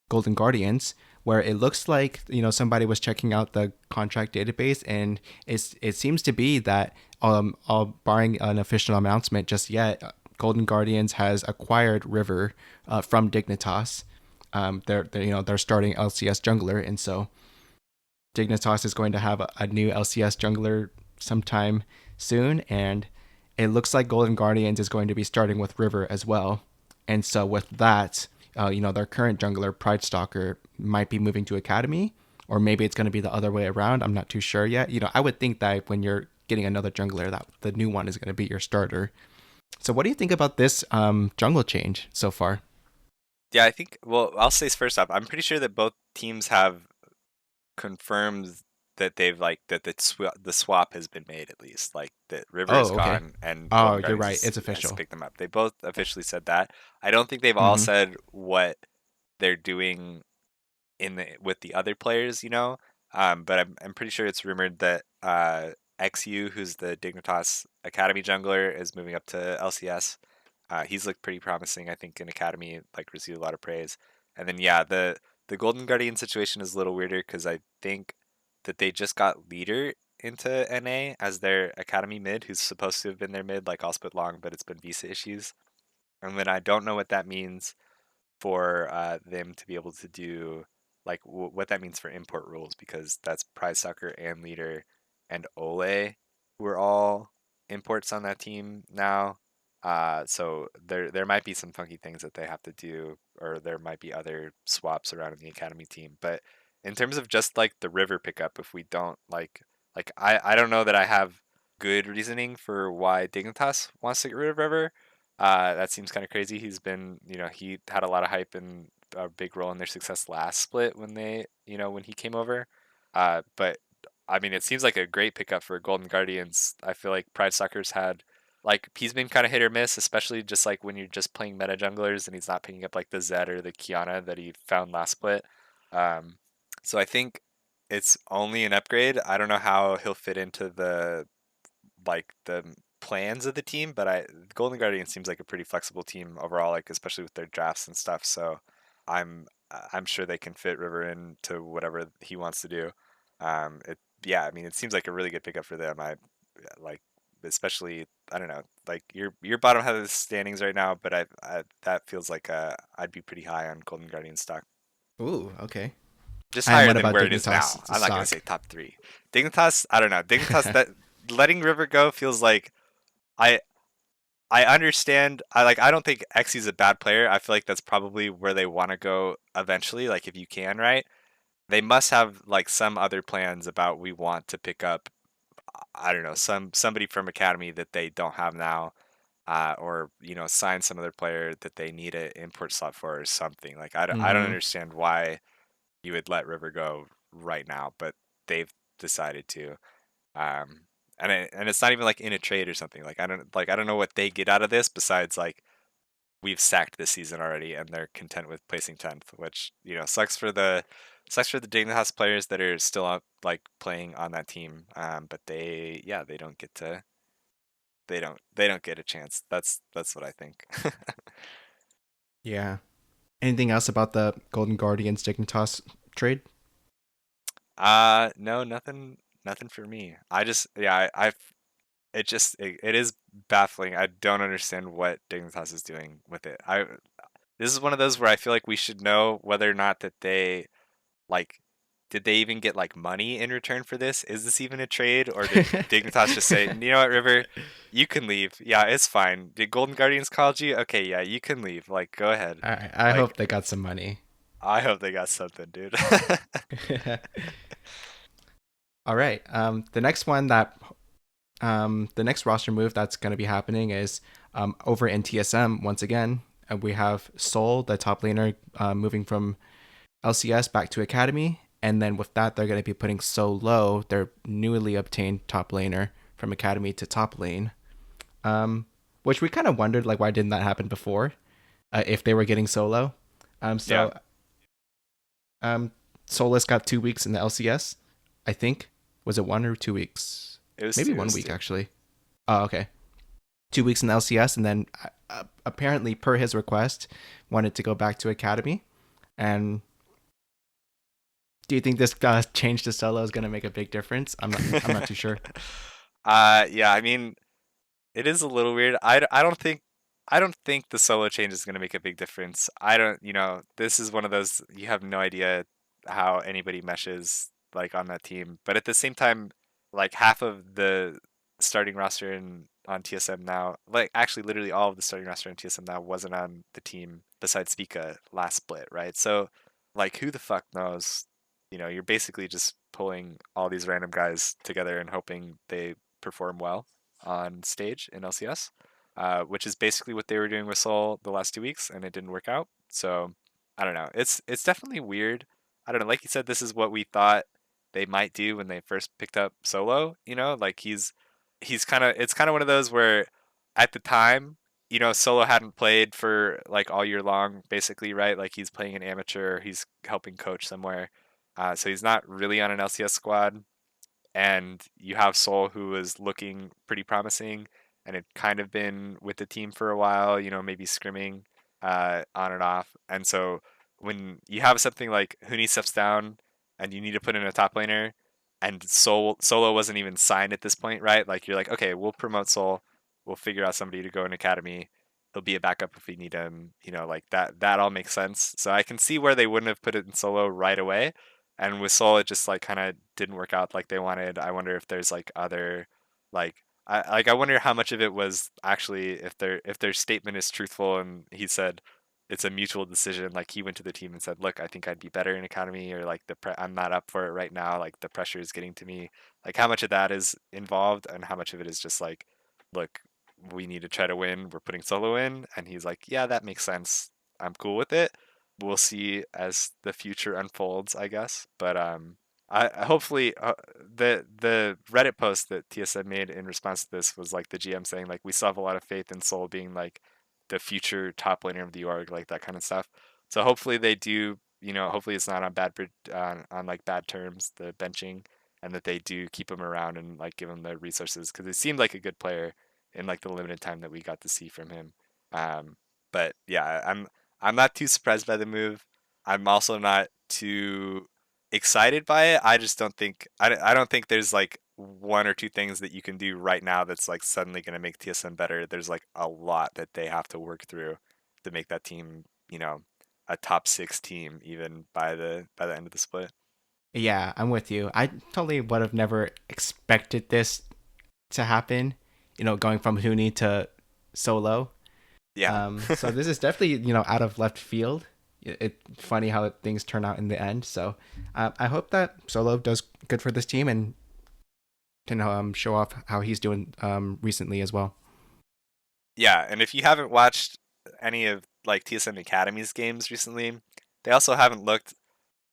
Speaker 1: Golden Guardians, where it looks like somebody was checking out the contract database, and it seems to be that barring an official announcement just yet, Golden Guardians has acquired River from Dignitas. They're starting LCS jungler, and so Dignitas is going to have a new LCS jungler sometime soon, and it looks like Golden Guardians is going to be starting with River as well. And so with that, their current jungler, Pride Stalker, might be moving to Academy, or maybe it's going to be the other way around. I'm not too sure yet. I would think that when you're getting another jungler, that the new one is going to be your starter. So what do you think about this jungle change so far?
Speaker 2: Yeah, I think. Well, I'll say first off, I'm pretty sure that both teams have confirmed that they've like that the swap has been made at least, like that River is
Speaker 1: Oh, okay.
Speaker 2: gone and
Speaker 1: Oh,
Speaker 2: Golden
Speaker 1: you're
Speaker 2: Guardians
Speaker 1: right. It's
Speaker 2: has
Speaker 1: official.
Speaker 2: picked them up. They both officially said that. I don't think they've all
Speaker 1: Mm-hmm.
Speaker 2: said what they're doing in the with the other players, but I'm pretty sure it's rumored that XU, who's the Dignitas Academy jungler, is moving up to LCS. He's looked pretty promising, I think, in Academy, like received a lot of praise. And then yeah, the Golden Guardian situation is a little weirder because I think that they just got leader into NA as their Academy mid, who's supposed to have been their mid like all split long, but it's been visa issues. And then I don't know what that means for them to be able to do like what that means for import rules because that's Prize Sucker and Leader and Ole who are all imports on that team now. So there might be some funky things that they have to do, or there might be other swaps around in the academy team. But in terms of just like the river pickup, if we don't I don't know that I have good reasoning for why Dignitas wants to get rid of River. That seems kind of crazy. He's been, he had a lot of hype and a big role in their success last split when when he came over. But I mean, it seems like a great pickup for Golden Guardians. I feel like Pride Sucker's had, like, he's been kind of hit or miss, especially just like when you're just playing meta junglers and he's not picking up like the Zed or the Kiana that he found last split. Um, so I think it's only an upgrade. I don't know how he'll fit into the plans of the team, but Golden Guardian seems like a pretty flexible team overall, like especially with their drafts and stuff. So I'm sure they can fit River into whatever he wants to do. I mean, it seems like a really good pickup for them. I like, especially I don't know, like your bottom half of the standings right now, but I that feels like I'd be pretty high on Golden Guardian stock,
Speaker 1: Ooh, okay.
Speaker 2: just
Speaker 1: And
Speaker 2: higher
Speaker 1: what
Speaker 2: than
Speaker 1: about
Speaker 2: where it is now.
Speaker 1: Dignitas
Speaker 2: I'm not gonna
Speaker 1: stock?
Speaker 2: say top three. Dignitas, I don't know. Dignitas that letting River go feels like I I understand. I don't think Xy's a bad player. I feel like that's probably where they want to go eventually. Like if you can, right? They must have like some other plans about we want to pick up. I don't know somebody from Academy that they don't have now, or sign some other player that they need an import slot for or something. Like I don't
Speaker 1: Mm-hmm.
Speaker 2: understand why you would let River go right now, but they've decided to. Um, and it's not even like in a trade or something. I don't know what they get out of this besides like we've sacked this season already and they're content with placing 10th, which sucks for the Dignitas players that are still up like playing on that team. But they don't get to they don't get a chance. That's what I think.
Speaker 1: Yeah. Anything else about the Golden Guardians Dignitas trade?
Speaker 2: No, nothing for me. I just yeah I it is baffling. I don't understand what Dignitas is doing with it. This is one of those where I feel like we should know whether or not that they like did they even get like money in return for this? Is this even a trade or did Dignitas just say, "You know what, River, you can leave. Yeah, it's fine. Did Golden Guardians call you? Okay, yeah, you can leave. Like go ahead."
Speaker 1: I
Speaker 2: Like
Speaker 1: hope they got some money.
Speaker 2: I hope they got something, dude.
Speaker 1: All right. The next one that The next roster move that's going to be happening is over in TSM once again. We have Soul, the top laner, moving from LCS back to Academy. And then with that, they're going to be putting Solo, their newly obtained top laner, from Academy to top lane. Um, which we kind of wondered, like, why didn't that happen before? If they were getting Solo. Um,
Speaker 2: Yeah,
Speaker 1: so um, Solus got 2 weeks in the LCS, I think. Was it 1 or 2 weeks?
Speaker 2: it was
Speaker 1: Maybe
Speaker 2: two. It
Speaker 1: one
Speaker 2: was
Speaker 1: week,
Speaker 2: two.
Speaker 1: actually. Oh, okay. 2 weeks in the LCS, and then apparently, per his request, wanted to go back to Academy. And do you think this change to solo is going to make a big difference? I'm not too sure.
Speaker 2: Yeah. I mean, it is a little weird. I don't think the solo change is going to make a big difference. I don't, this is one of those you have no idea how anybody meshes like on that team. But at the same time, like half of the starting roster on TSM now, like actually literally all of the starting roster on TSM now wasn't on the team besides Pika last split, right? So like who the fuck knows? You're basically just pulling all these random guys together and hoping they perform well on stage in LCS, which is basically what they were doing with Soul the last 2 weeks, and it didn't work out. So I don't know. It's definitely weird. I don't know. Like you said, this is what we thought they might do when they first picked up Solo. Like he's kind of it's kind of one of those where at the time, Solo hadn't played for like all year long, basically, right? Like he's playing an amateur, he's helping coach somewhere, so he's not really on an LCS squad, and you have Sol who was looking pretty promising and had kind of been with the team for a while, maybe scrimming on and off. And so when you have something like Huni steps down and you need to put in a top laner, and Solo wasn't even signed at this point, right? Like you're like, okay, we'll promote Sol, we'll figure out somebody to go in academy. He'll be a backup if we need him, like that all makes sense. So I can see where they wouldn't have put it in Solo right away, and with Soul it just like kind of didn't work out like they wanted. I wonder if there's like other like I wonder how much of it was actually if their statement is truthful and he said it's a mutual decision, like he went to the team and said, look, I think I'd be better in academy, or like I'm not up for it right now, like the pressure is getting to me. Like how much of that is involved and how much of it is just like, look, we need to try to win, we're putting Solo in, and he's like, yeah, that makes sense, I'm cool with it. We'll see as the future unfolds, I guess. But I hopefully the Reddit post that TSM made in response to this was like the GM saying like we still have a lot of faith in Soul being like the future top laner of the org, like that kind of stuff. So hopefully they do. Hopefully it's not on on like bad terms, the benching, and that they do keep him around and like give him the resources because it seemed like a good player in like the limited time that we got to see from him. Um, but yeah, I'm not too surprised by the move. I'm also not too excited by it. I just don't think I don't think there's like one or two things that you can do right now that's like suddenly going to make TSM better. There's like a lot that they have to work through to make that team, a top 6 team even by the end of the split.
Speaker 1: Yeah, I'm with you. I totally would have never expected this to happen. Going from Huni to solo.
Speaker 2: Yeah.
Speaker 1: So this is definitely out of left field. It's funny how things turn out in the end. So I hope that Solo does good for this team and can show off how he's doing recently as well.
Speaker 2: Yeah, and if you haven't watched any of like TSM Academy's games recently, they also haven't looked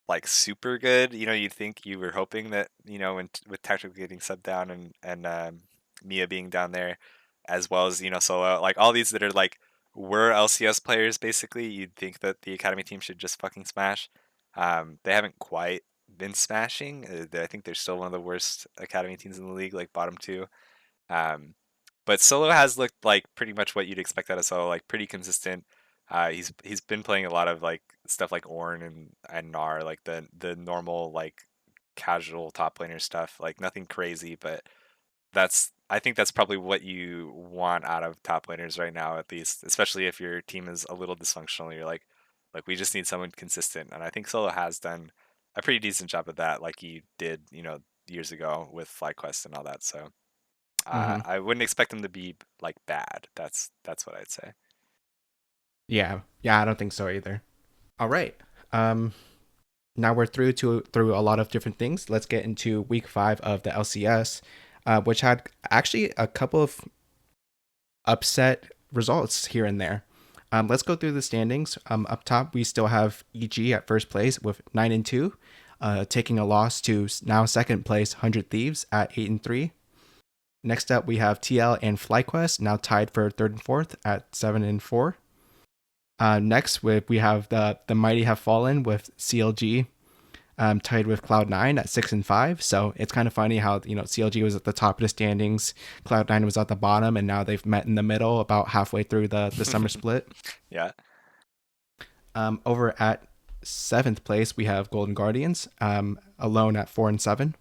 Speaker 2: like super good. You'd think you were hoping that with Tactical getting subbed down and Mia being down there, as well as Solo, like all these that are like were LCS players basically. You'd think that the Academy team should just fucking smash. They haven't quite been smashing. I think they're still one of the worst Academy teams in the league, like bottom two. Um, but Solo has looked like pretty much what you'd expect out of Solo, like pretty consistent. He's been playing a lot of like stuff like Ornn and Gnar, like the normal like casual top laner stuff, like nothing crazy, but I think that's probably what you want out of top laners right now, at least, especially if your team is a little dysfunctional. You're like we just need someone consistent, and I think Solo has done a pretty decent job of that, like he did, years ago with FlyQuest and all that. So
Speaker 1: Mm-hmm.
Speaker 2: I wouldn't expect him to be like bad. That's what I'd say.
Speaker 1: Yeah, yeah, I don't think so either. All right. Um, Now we're through a lot of different things. Let's get into week 5 of the LCS. which had actually a couple of upset results here and there. Let's go through the standings. Up top, we still have EG at first place with 9-2, taking a loss to now second place 100 Thieves at 8-3. Next up, we have TL and FlyQuest now tied for third and fourth at 7-4. Next, we have the Mighty Have Fallen with CLG tied with Cloud9 at 6-5. So it's kind of funny how CLG was at the top of the standings, Cloud9 was at the bottom, and now they've met in the middle about halfway through the summer split.
Speaker 2: Yeah.
Speaker 1: Over at seventh place, we have Golden Guardians alone at 4-7.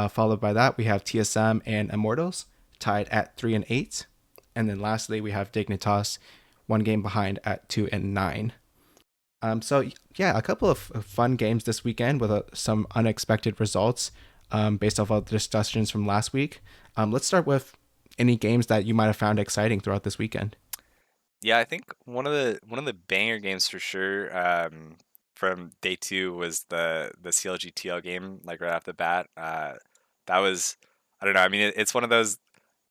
Speaker 1: Followed by that, we have TSM and Immortals tied at 3-8. And then lastly, we have Dignitas one game behind at 2-9. So yeah, a couple of fun games this weekend with some unexpected results based off of the discussions from last week. Let's start with any games that you might have found exciting throughout this weekend.
Speaker 2: Yeah, I think one of the banger games for sure from day two was the CLG TL game, like right off the bat. That was, I don't know. I mean, it's one of those.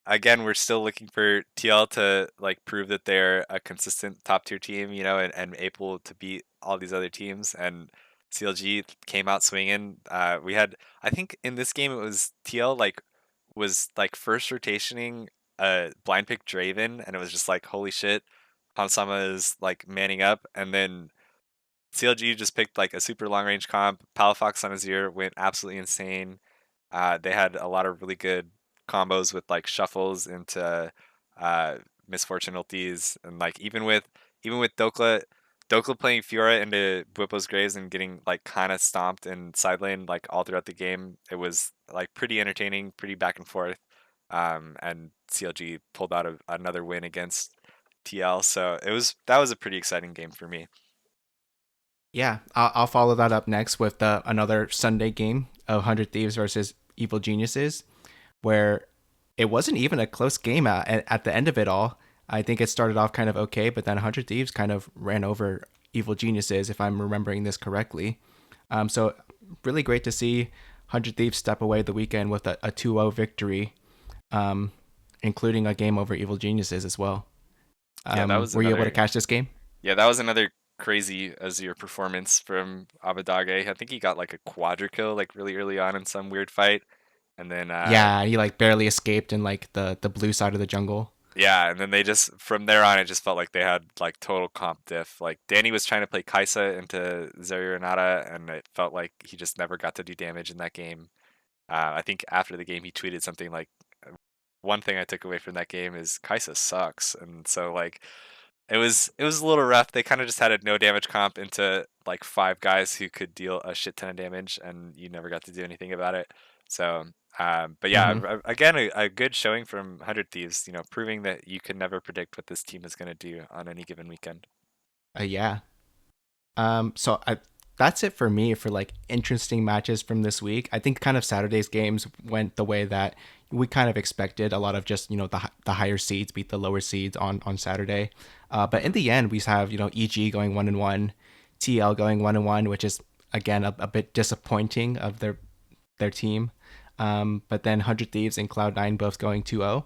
Speaker 2: Again, we're still looking for TL to like prove that they're a consistent top tier team, and able to beat all these other teams. And CLG came out swinging. We had, I think, in this game it was TL like was like first rotationing a blind pick Draven, and it was just like holy shit, Hamsama is like manning up, and then CLG just picked like a super long range comp. Palafox on Azir went absolutely insane. They had a lot of really good combos with like shuffles into uh, misfortune ultis, and like even with Dokla playing Fiora into Bwipo's graves and getting like kind of stomped in side lane like all throughout the game. It was like pretty entertaining, pretty back and forth. And CLG pulled out another win against TL, so that was a pretty exciting game for me.
Speaker 1: Yeah, I'll follow that up next with another Sunday game of 100 Thieves versus Evil Geniuses, where it wasn't even a close game at the end of it all. I think it started off kind of okay, but then 100 Thieves kind of ran over Evil Geniuses, if I'm remembering this correctly. So really great to see 100 Thieves step away the weekend with a 2-0 victory, um, including a game over Evil Geniuses as well.
Speaker 2: Yeah, that was
Speaker 1: Were you able to
Speaker 2: another
Speaker 1: catch this game?
Speaker 2: Yeah, that was another crazy Azir performance from Abadage. I think he got like a quadra kill like really early on in some weird fight. And then
Speaker 1: Yeah, he like barely escaped in like the blue side of the jungle.
Speaker 2: yeah, and then they just from there on it just felt like they had like total comp diff. Like Danny was trying to play Kaisa into Zarya Renata, and it felt like he just never got to do damage in that game. I think after the game he tweeted something like, one thing I took away from that game is Kaisa sucks. And so like it was a little rough. They kind of just had a no damage comp into like five guys who could deal a shit ton of damage, and you never got to do anything about it. So, but yeah,
Speaker 1: Mm-hmm.
Speaker 2: again, a good showing from 100 Thieves. Proving that you can never predict what this team is going to do on any given weekend.
Speaker 1: Yeah. So that's it for me for like interesting matches from this week. I think kind of Saturday's games went the way that we kind of expected. A lot of just the higher seeds beat the lower seeds on Saturday. But in
Speaker 2: Hmm.
Speaker 1: the end, we have EG going 1-1, TL going 1-1, which is again a bit disappointing of their team. But then 100 Thieves and Cloud9 both going 2-0.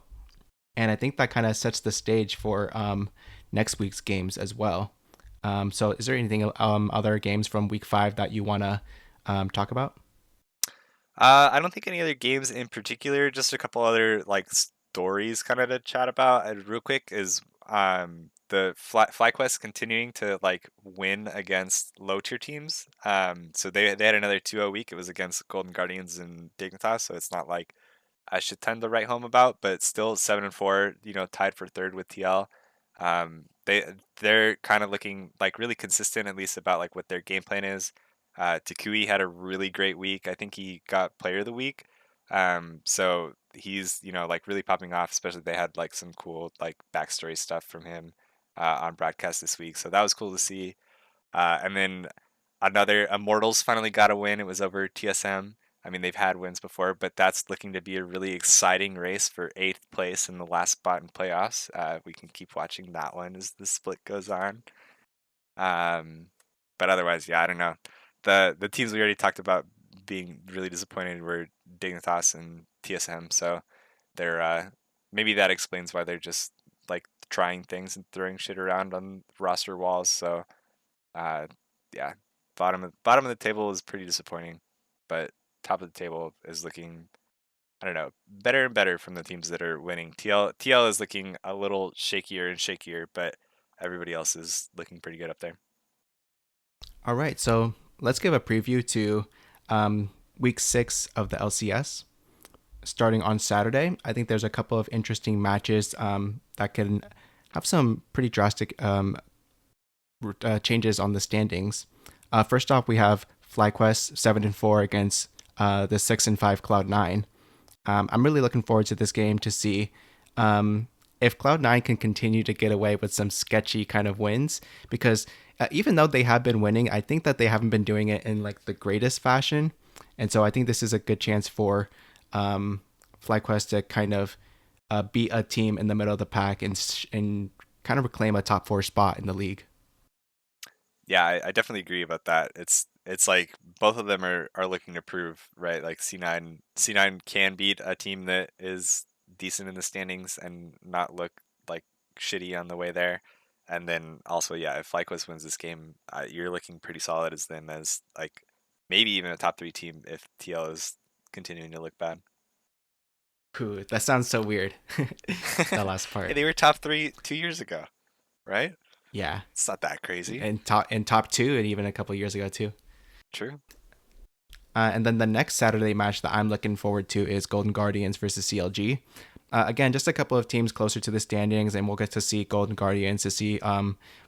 Speaker 1: And I think that kind of sets the stage for next week's games as well. So, is there anything other games from week 5 that you want to talk about?
Speaker 2: I don't think any other games in particular. Just a couple other like stories kind of to chat about. Real quick is the FlyQuest continuing to like win against low tier teams. So they had another 2-0 week. It was against Golden Guardians and Dignitas. So it's not like I should tend to write home about, but still 7-4. Tied for third with TL. They're kind of looking like really consistent, at least about like what their game plan is. Takui had a really great week. I think he got Player of the Week. So he's like really popping off. Especially they had like some cool like backstory stuff from him on broadcast this week. So that was cool to see. And then another Immortals finally got a win. It was over TSM. I mean, they've had wins before, but that's looking to be a really exciting race for eighth place in the last spot in playoffs. We can keep watching that one as the split goes on. Um, but otherwise, yeah, I don't know. The teams we already talked about being really disappointed were Dignitas and TSM. So they're maybe that explains why they're just like trying things and throwing shit around on roster walls. So uh, yeah, bottom of the table is pretty disappointing, but top of the table is looking, I don't know, better and better from the teams that are winning. TL is looking a little shakier and shakier, but everybody else is looking pretty good up there.
Speaker 1: All right, so let's give a preview to week 6 of the LCS starting on Saturday. I think there's a couple of interesting matches that can have some pretty drastic changes on the standings. First off, we have FlyQuest 7-4 against the 6-5 Cloud9. I'm really looking forward to this game to see if Cloud9 can continue to get away with some sketchy kind of wins, because even though they have been winning, I think that they haven't been doing it in like the greatest fashion. And so I think this is a good chance for FlyQuest to kind of beat a team in the middle of the pack and kind of reclaim a top 4 spot in the league.
Speaker 2: Yeah, I definitely agree about that. It's like both of them are looking to prove, right? Like C9 can beat a team that is decent in the standings and not look like shitty on the way there. And then also, yeah, if FlyQuest wins this game, you're looking pretty solid as them as like maybe even a top 3 team if TL is continuing to look bad.
Speaker 1: Ooh, that sounds so weird. That last
Speaker 2: Hey,
Speaker 1: part.
Speaker 2: they were top 3 2 years ago, right?
Speaker 1: Yeah.
Speaker 2: It's not that crazy.
Speaker 1: And top 2 and even a couple years ago too.
Speaker 2: True.
Speaker 1: And then the next Saturday match that I'm looking forward to is Golden Guardians versus CLG. Again, just a couple of teams closer to the standings, and we'll get to see Golden Guardians to see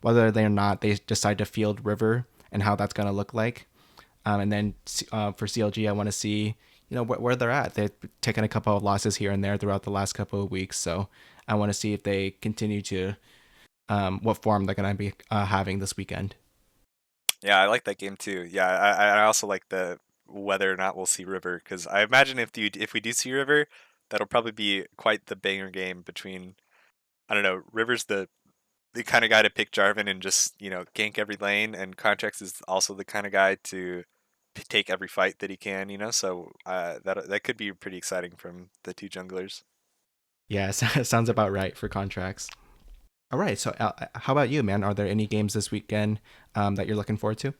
Speaker 1: whether they or not they decide to field River and how that's going to look like. And then for CLG, I want to see where they're at. They've taken a couple of losses here and there throughout the last couple of weeks, so I want to see if they continue to what form they're going to be having this weekend.
Speaker 2: Yeah, I like that game too. Yeah, I also like the whether or not we'll see River, because I imagine if we do see River, that'll probably be quite the banger game between, I don't know, River's the kind of guy to pick Jarvan and just gank every lane, and Contracts is also the kind of guy to take every fight that he can. So that could be pretty exciting from the two junglers.
Speaker 1: Yeah, sounds about right for contracts. All right, so how about you, man? Are there any games this weekend that you're looking forward to?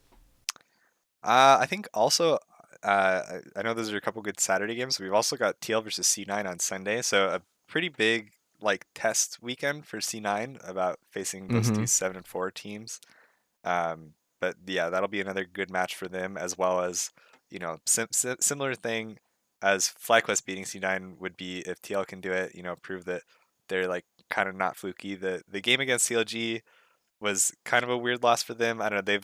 Speaker 2: I think also, I know those are a couple good Saturday games. We've also got TL versus C9 on Sunday, so a pretty big like test weekend for C9 about facing those
Speaker 1: Mm-hmm.
Speaker 2: two 7-4 teams. But yeah, that'll be another good match for them, as well as similar thing as FlyQuest beating C9 would be if TL can do it. Prove that they're like kind of not fluky. The game against CLG was kind of a weird loss for them. I don't know.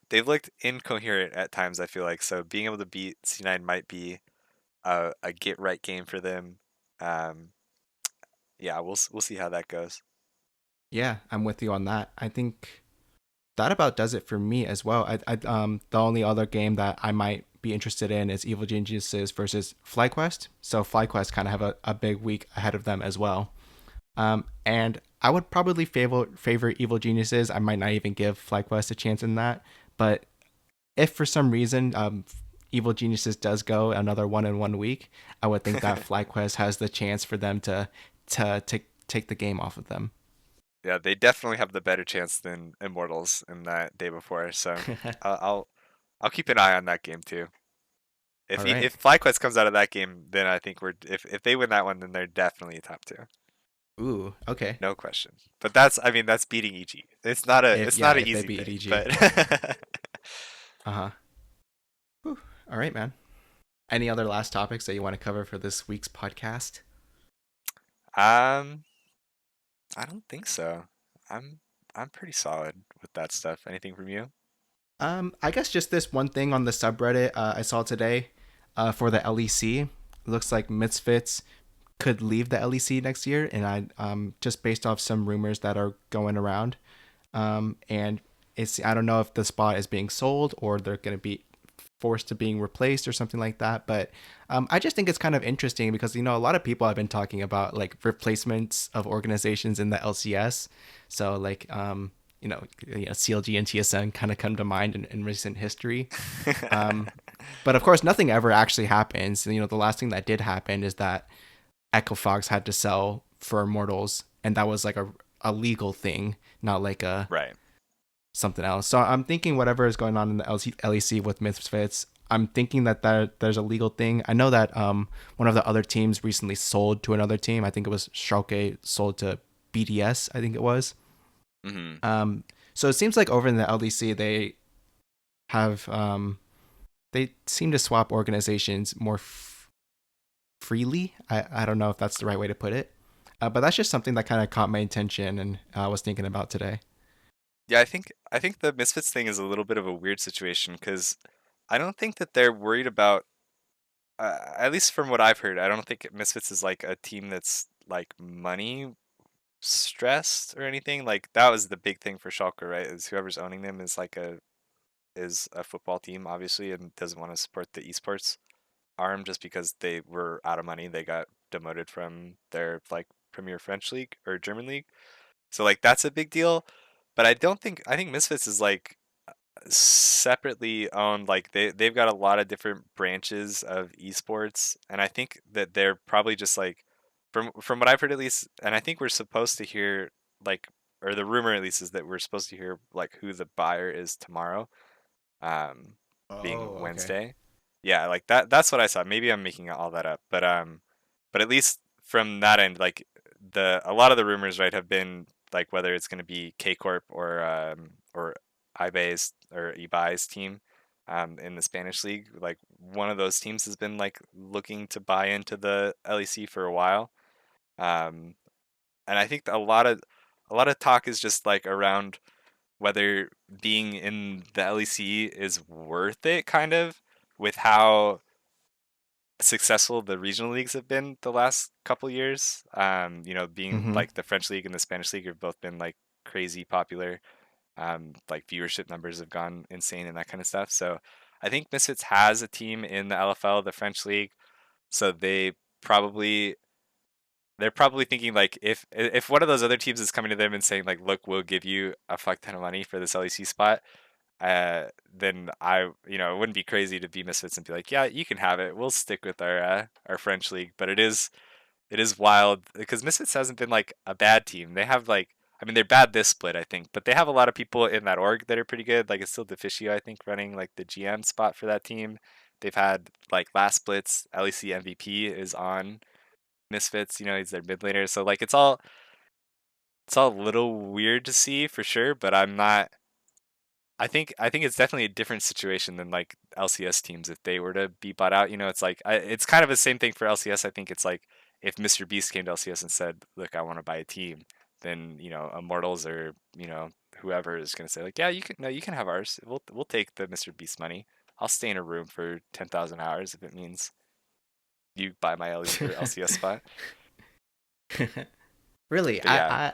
Speaker 2: They've looked incoherent at times, I feel like. So being able to beat C9 might be a get right game for them. Um, yeah, we'll see how that goes.
Speaker 1: Yeah, I'm with you on that. I think that about does it for me as well. The only other game that I might be interested in is Evil Geniuses versus FlyQuest. So FlyQuest kind of have a big week ahead of them as well. And I would probably favor Evil Geniuses. I might not even give FlyQuest a chance in that. But if for some reason Evil Geniuses does go another 1-1 week, I would think that FlyQuest has the chance for them to take the game off of them.
Speaker 2: Yeah, they definitely have the better chance than Immortals in that day before. So I'll I'll keep an eye on that game too.
Speaker 1: All right.
Speaker 2: If FlyQuest comes out of that game, then I think if they win that one, then they're definitely a top 2,
Speaker 1: Ooh. Okay.
Speaker 2: no question. But that's beating EG.
Speaker 1: If
Speaker 2: It's not an
Speaker 1: if they
Speaker 2: easy
Speaker 1: beat
Speaker 2: thing,
Speaker 1: EDG.
Speaker 2: but
Speaker 1: Uh huh. All right, man. Any other last topics that you want to cover for this week's podcast?
Speaker 2: um, I don't think so. I'm I'm pretty solid with that stuff. Anything from you?
Speaker 1: I guess just this one thing on the subreddit I saw today for the LEC. It looks like Misfits could leave the LEC next year, and I just based off some rumors that are going around, and I don't know if the spot is being sold or they're going to be forced to being replaced or something like that. But I just think it's kind of interesting because a lot of people have been talking about like replacements of organizations in the LCS. So like CLG and TSN kind of come to mind in recent history. Um, But of course, nothing ever actually happens. You know, the last thing that did happen is that Echo Fox had to sell for Immortals, and that was like a legal thing, not like a
Speaker 2: Right.
Speaker 1: something else. So I'm thinking whatever is going on in the LEC with Misfits, I'm thinking that there's a legal thing. I know that one of the other teams recently sold to another team. I think it was Schalke sold to BDS. I think it was.
Speaker 2: Hmm.
Speaker 1: Um, so it seems like over in the LEC have they seem to swap organizations more freely. I don't know if that's the right way to put it, but that's just something that kind of caught my attention and I was thinking about today.
Speaker 2: Yeah, I think the Misfits thing is a little bit of a weird situation because I don't think that they're worried about. At least from what I've heard, I don't think Misfits is like a team that's like money stressed or anything. Like that was the big thing for Schalke, right? Is whoever's owning them is a football team, obviously, and doesn't want to support the esports arm just because they were out of money. They got demoted from their like Premier French League or German League. So like that's a big deal. But I think Misfits is like separately owned. Like they've got a lot of different branches of esports, and I think that they're probably just like from what I've heard at least, and I think we're supposed to hear like or the rumor at least is that we're supposed to hear like who the buyer is tomorrow, um, being
Speaker 1: Oh, okay.
Speaker 2: Wednesday. Yeah, like that's what I saw. Maybe I'm making all that up, but at least from that end, like the a lot of the rumors, right, have been like whether it's going to be K Corp or Ibais or Ibais team in the Spanish league. Like one of those teams has been like looking to buy into the LEC for a while. Um, and I think a lot of talk is just like around whether being in the LEC is worth it, kind of, with how successful the regional leagues have been the last couple years. You know, being
Speaker 1: Mm-hmm.
Speaker 2: like the French league and the Spanish league have both been like crazy popular. Like viewership numbers have gone insane and that kind of stuff. So I think Misfits has a team in the LFL, the French league. So probably they're probably thinking like if one of those other teams is coming to them and saying like, look, we'll give you a fuck ton of money for this LEC spot, then it wouldn't be crazy to be Misfits and be like, yeah, you can have it. We'll stick with our French league. But it is wild because Misfits hasn't been like a bad team. They have like, I mean, they're bad this split, I think, but they have a lot of people in that org that are pretty good. Like it's still Deficio, I think, running like the GM spot for that team. They've had like last splits, LEC MVP is on Misfits. You know, he's their mid laner. So like it's all a little weird to see for sure. But I'm not. I think it's definitely a different situation than like LCS teams if they were to be bought out. You know, it's like it's kind of the same thing for LCS. I think it's like if Mr. Beast came to LCS and said, "Look, I want to buy a team," then Immortals or whoever is going to say like, "Yeah, you can. No, you can have ours. We'll take the Mr. Beast money. I'll stay in a room for 10,000 hours if it means you buy my LCS spot."
Speaker 1: Really,
Speaker 2: But yeah,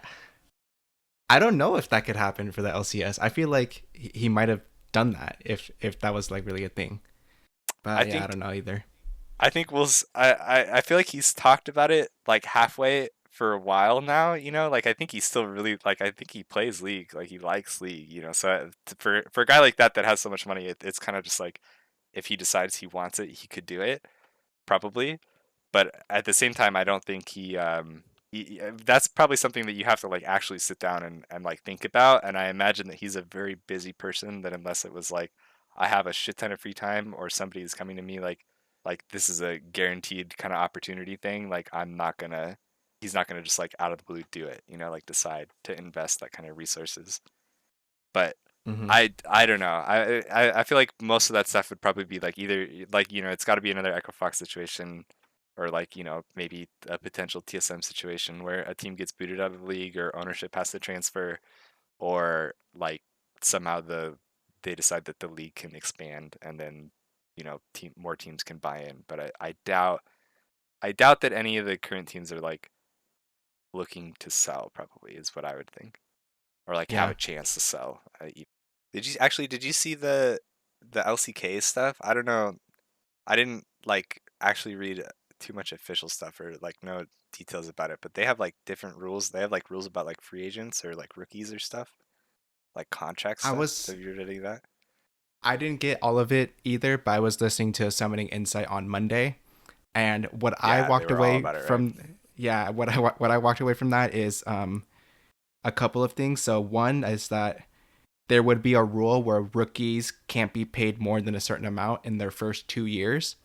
Speaker 1: I don't know if that could happen for the LCS. I feel like he might have done that if that was like really a thing.
Speaker 2: I
Speaker 1: But yeah, I
Speaker 2: think
Speaker 1: don't know either.
Speaker 2: I think I feel like he's talked about it like halfway for a while now, like I think he's still really like I think he plays League, like he likes League. So for a guy like that has so much money, it's kind of just like if he decides he wants it, he could do it probably. But at the same time, I don't think that's probably something that you have to like actually sit down and like think about. And I imagine that he's a very busy person that unless it was like I have a shit ton of free time or somebody is coming to me like this is a guaranteed kind of opportunity thing, like he's not gonna just like out of the blue do it, like decide to invest that kind of resources. But
Speaker 1: Hmm.
Speaker 2: I don't know. I feel like most of that stuff would probably be like either like it's got to be another Echo Fox situation, or like maybe a potential TSM situation where a team gets booted out of the league or ownership has to transfer, or like somehow they decide that the league can expand and then more teams can buy in. But I doubt that any of the current teams are like looking to sell. Probably is what I would think, or like have
Speaker 1: Yeah,
Speaker 2: a chance to sell. Did you see the LCK stuff? I don't know. I didn't like actually read too much official stuff or like no details about it, but they have like different rules. They have like rules about like free agents or like rookies or stuff, like contract
Speaker 1: I
Speaker 2: stuff.
Speaker 1: was
Speaker 2: Have you read any of that?
Speaker 1: I didn't get all of it either, but I was listening to Summoning Insight on Monday, and what I
Speaker 2: Yeah, they
Speaker 1: walked
Speaker 2: were all
Speaker 1: away
Speaker 2: about it, right?
Speaker 1: from, yeah, what I walked away from that is a couple of things. So one is that there would be a rule where rookies can't be paid more than a certain amount in their first 2 years,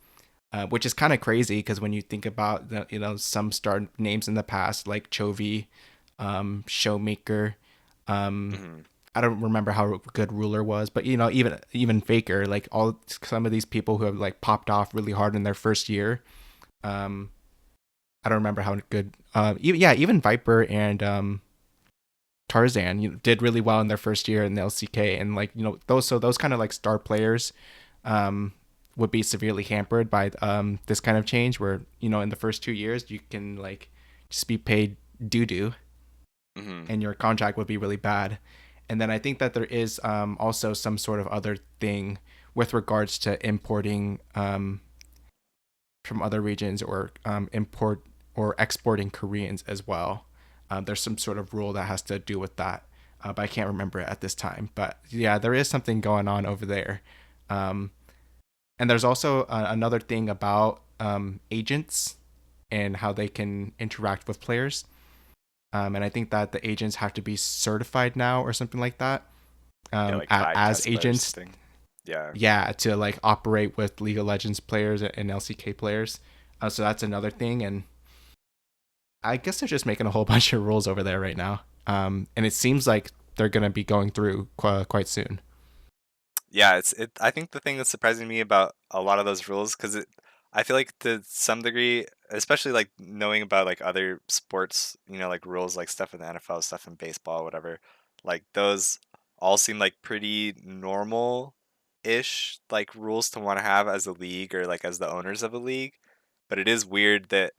Speaker 1: which is kind of crazy because when you think about the, some star names in the past like Chovy, Showmaker, um,
Speaker 2: Hmm.
Speaker 1: I don't remember how good Ruler was, but even Faker, like all some of these people who have like popped off really hard in their first year. Um, I don't remember how good. Even Viper and Tarzan, did really well in their first year in the LCK, and like those kind of like star players, um, would be severely hampered by this kind of change, where in the first 2 years you can like just be paid doo doo,
Speaker 2: Hmm.
Speaker 1: and your contract would be really bad. And then I think that there is also some sort of other thing with regards to importing from other regions, or import or exporting Koreans as well. There's some sort of rule that has to do with that, but I can't remember it at this time. But yeah, there is something going on over there. Um, and there's also another thing about agents and how they can interact with players. And I think that the agents have to be certified now or something like that,
Speaker 2: Yeah, like by
Speaker 1: as
Speaker 2: test players
Speaker 1: agents.
Speaker 2: thing. Yeah.
Speaker 1: Yeah, to like operate with League of Legends players and LCK players. So that's another thing, and I guess they're just making a whole bunch of rules over there right now. And it seems like they're gonna be going through quite soon.
Speaker 2: Yeah, I think the thing that's surprising me about a lot of those rules, because I feel like to some degree, especially like knowing about like other sports, like rules, like stuff in the NFL, stuff in baseball, whatever, like those all seem like pretty normal ish like rules to want to have as a league or like as the owners of a league. But it is weird that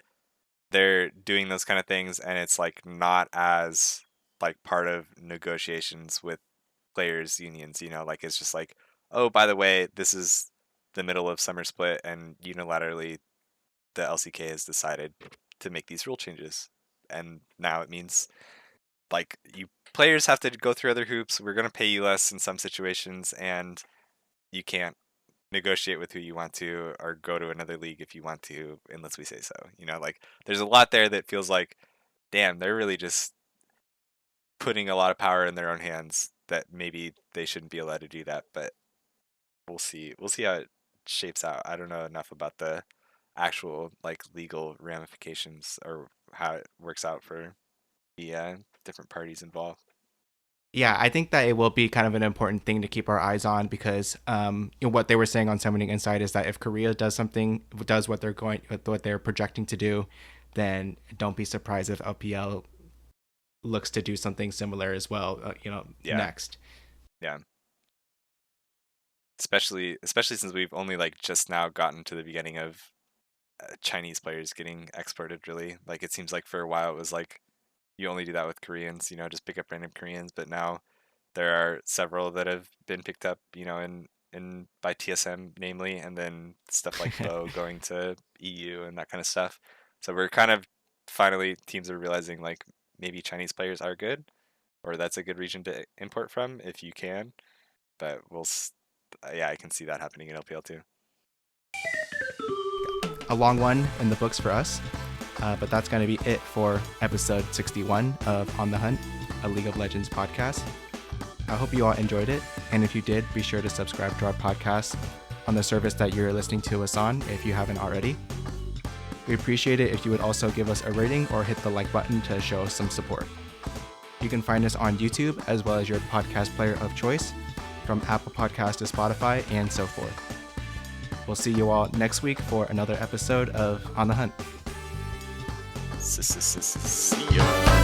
Speaker 2: they're doing those kind of things and it's like not as like part of negotiations with players unions, like it's just like, oh, by the way, this is the middle of summer split and unilaterally the LCK has decided to make these rule changes, and now it means like you players have to go through other hoops. We're going to pay you less in some situations, and you can't negotiate with who you want to or go to another league if you want to unless we say so. Like there's a lot there that feels like, damn, they're really just putting a lot of power in their own hands that maybe they shouldn't be allowed to do that, but we'll see. We'll see how it shapes out. I don't know enough about the actual like legal ramifications or how it works out for the different parties involved.
Speaker 1: Yeah, I think that it will be kind of an important thing to keep our eyes on, because what they were saying on Summoning Insight is that if Korea does what they're projecting to do, then don't be surprised if LPL looks to do something similar as well.
Speaker 2: Yeah,
Speaker 1: Next.
Speaker 2: yeah. Especially since we've only like just now gotten to the beginning of Chinese players getting exported. Really, like it seems like for a while it was like you only do that with Koreans. Just pick up random Koreans, but now there are several that have been picked up, in by TSM namely, and then stuff like Bo going to EU and that kind of stuff. So we're kind of finally teams are realizing like maybe Chinese players are good, or that's a good region to import from if you can. But yeah, I can see that happening in LPL too.
Speaker 1: A long one in the books for us. But that's going to be it for episode 61 of On the Hunt, a League of Legends podcast. I hope you all enjoyed it. And if you did, be sure to subscribe to our podcast on the service that you're listening to us on if you haven't already. We appreciate it if you would also give us a rating or hit the like button to show us some support. You can find us on YouTube as well as your podcast player of choice, from Apple Podcasts to Spotify and so forth. We'll see you all next week for another episode of On the Hunt.
Speaker 2: See ya.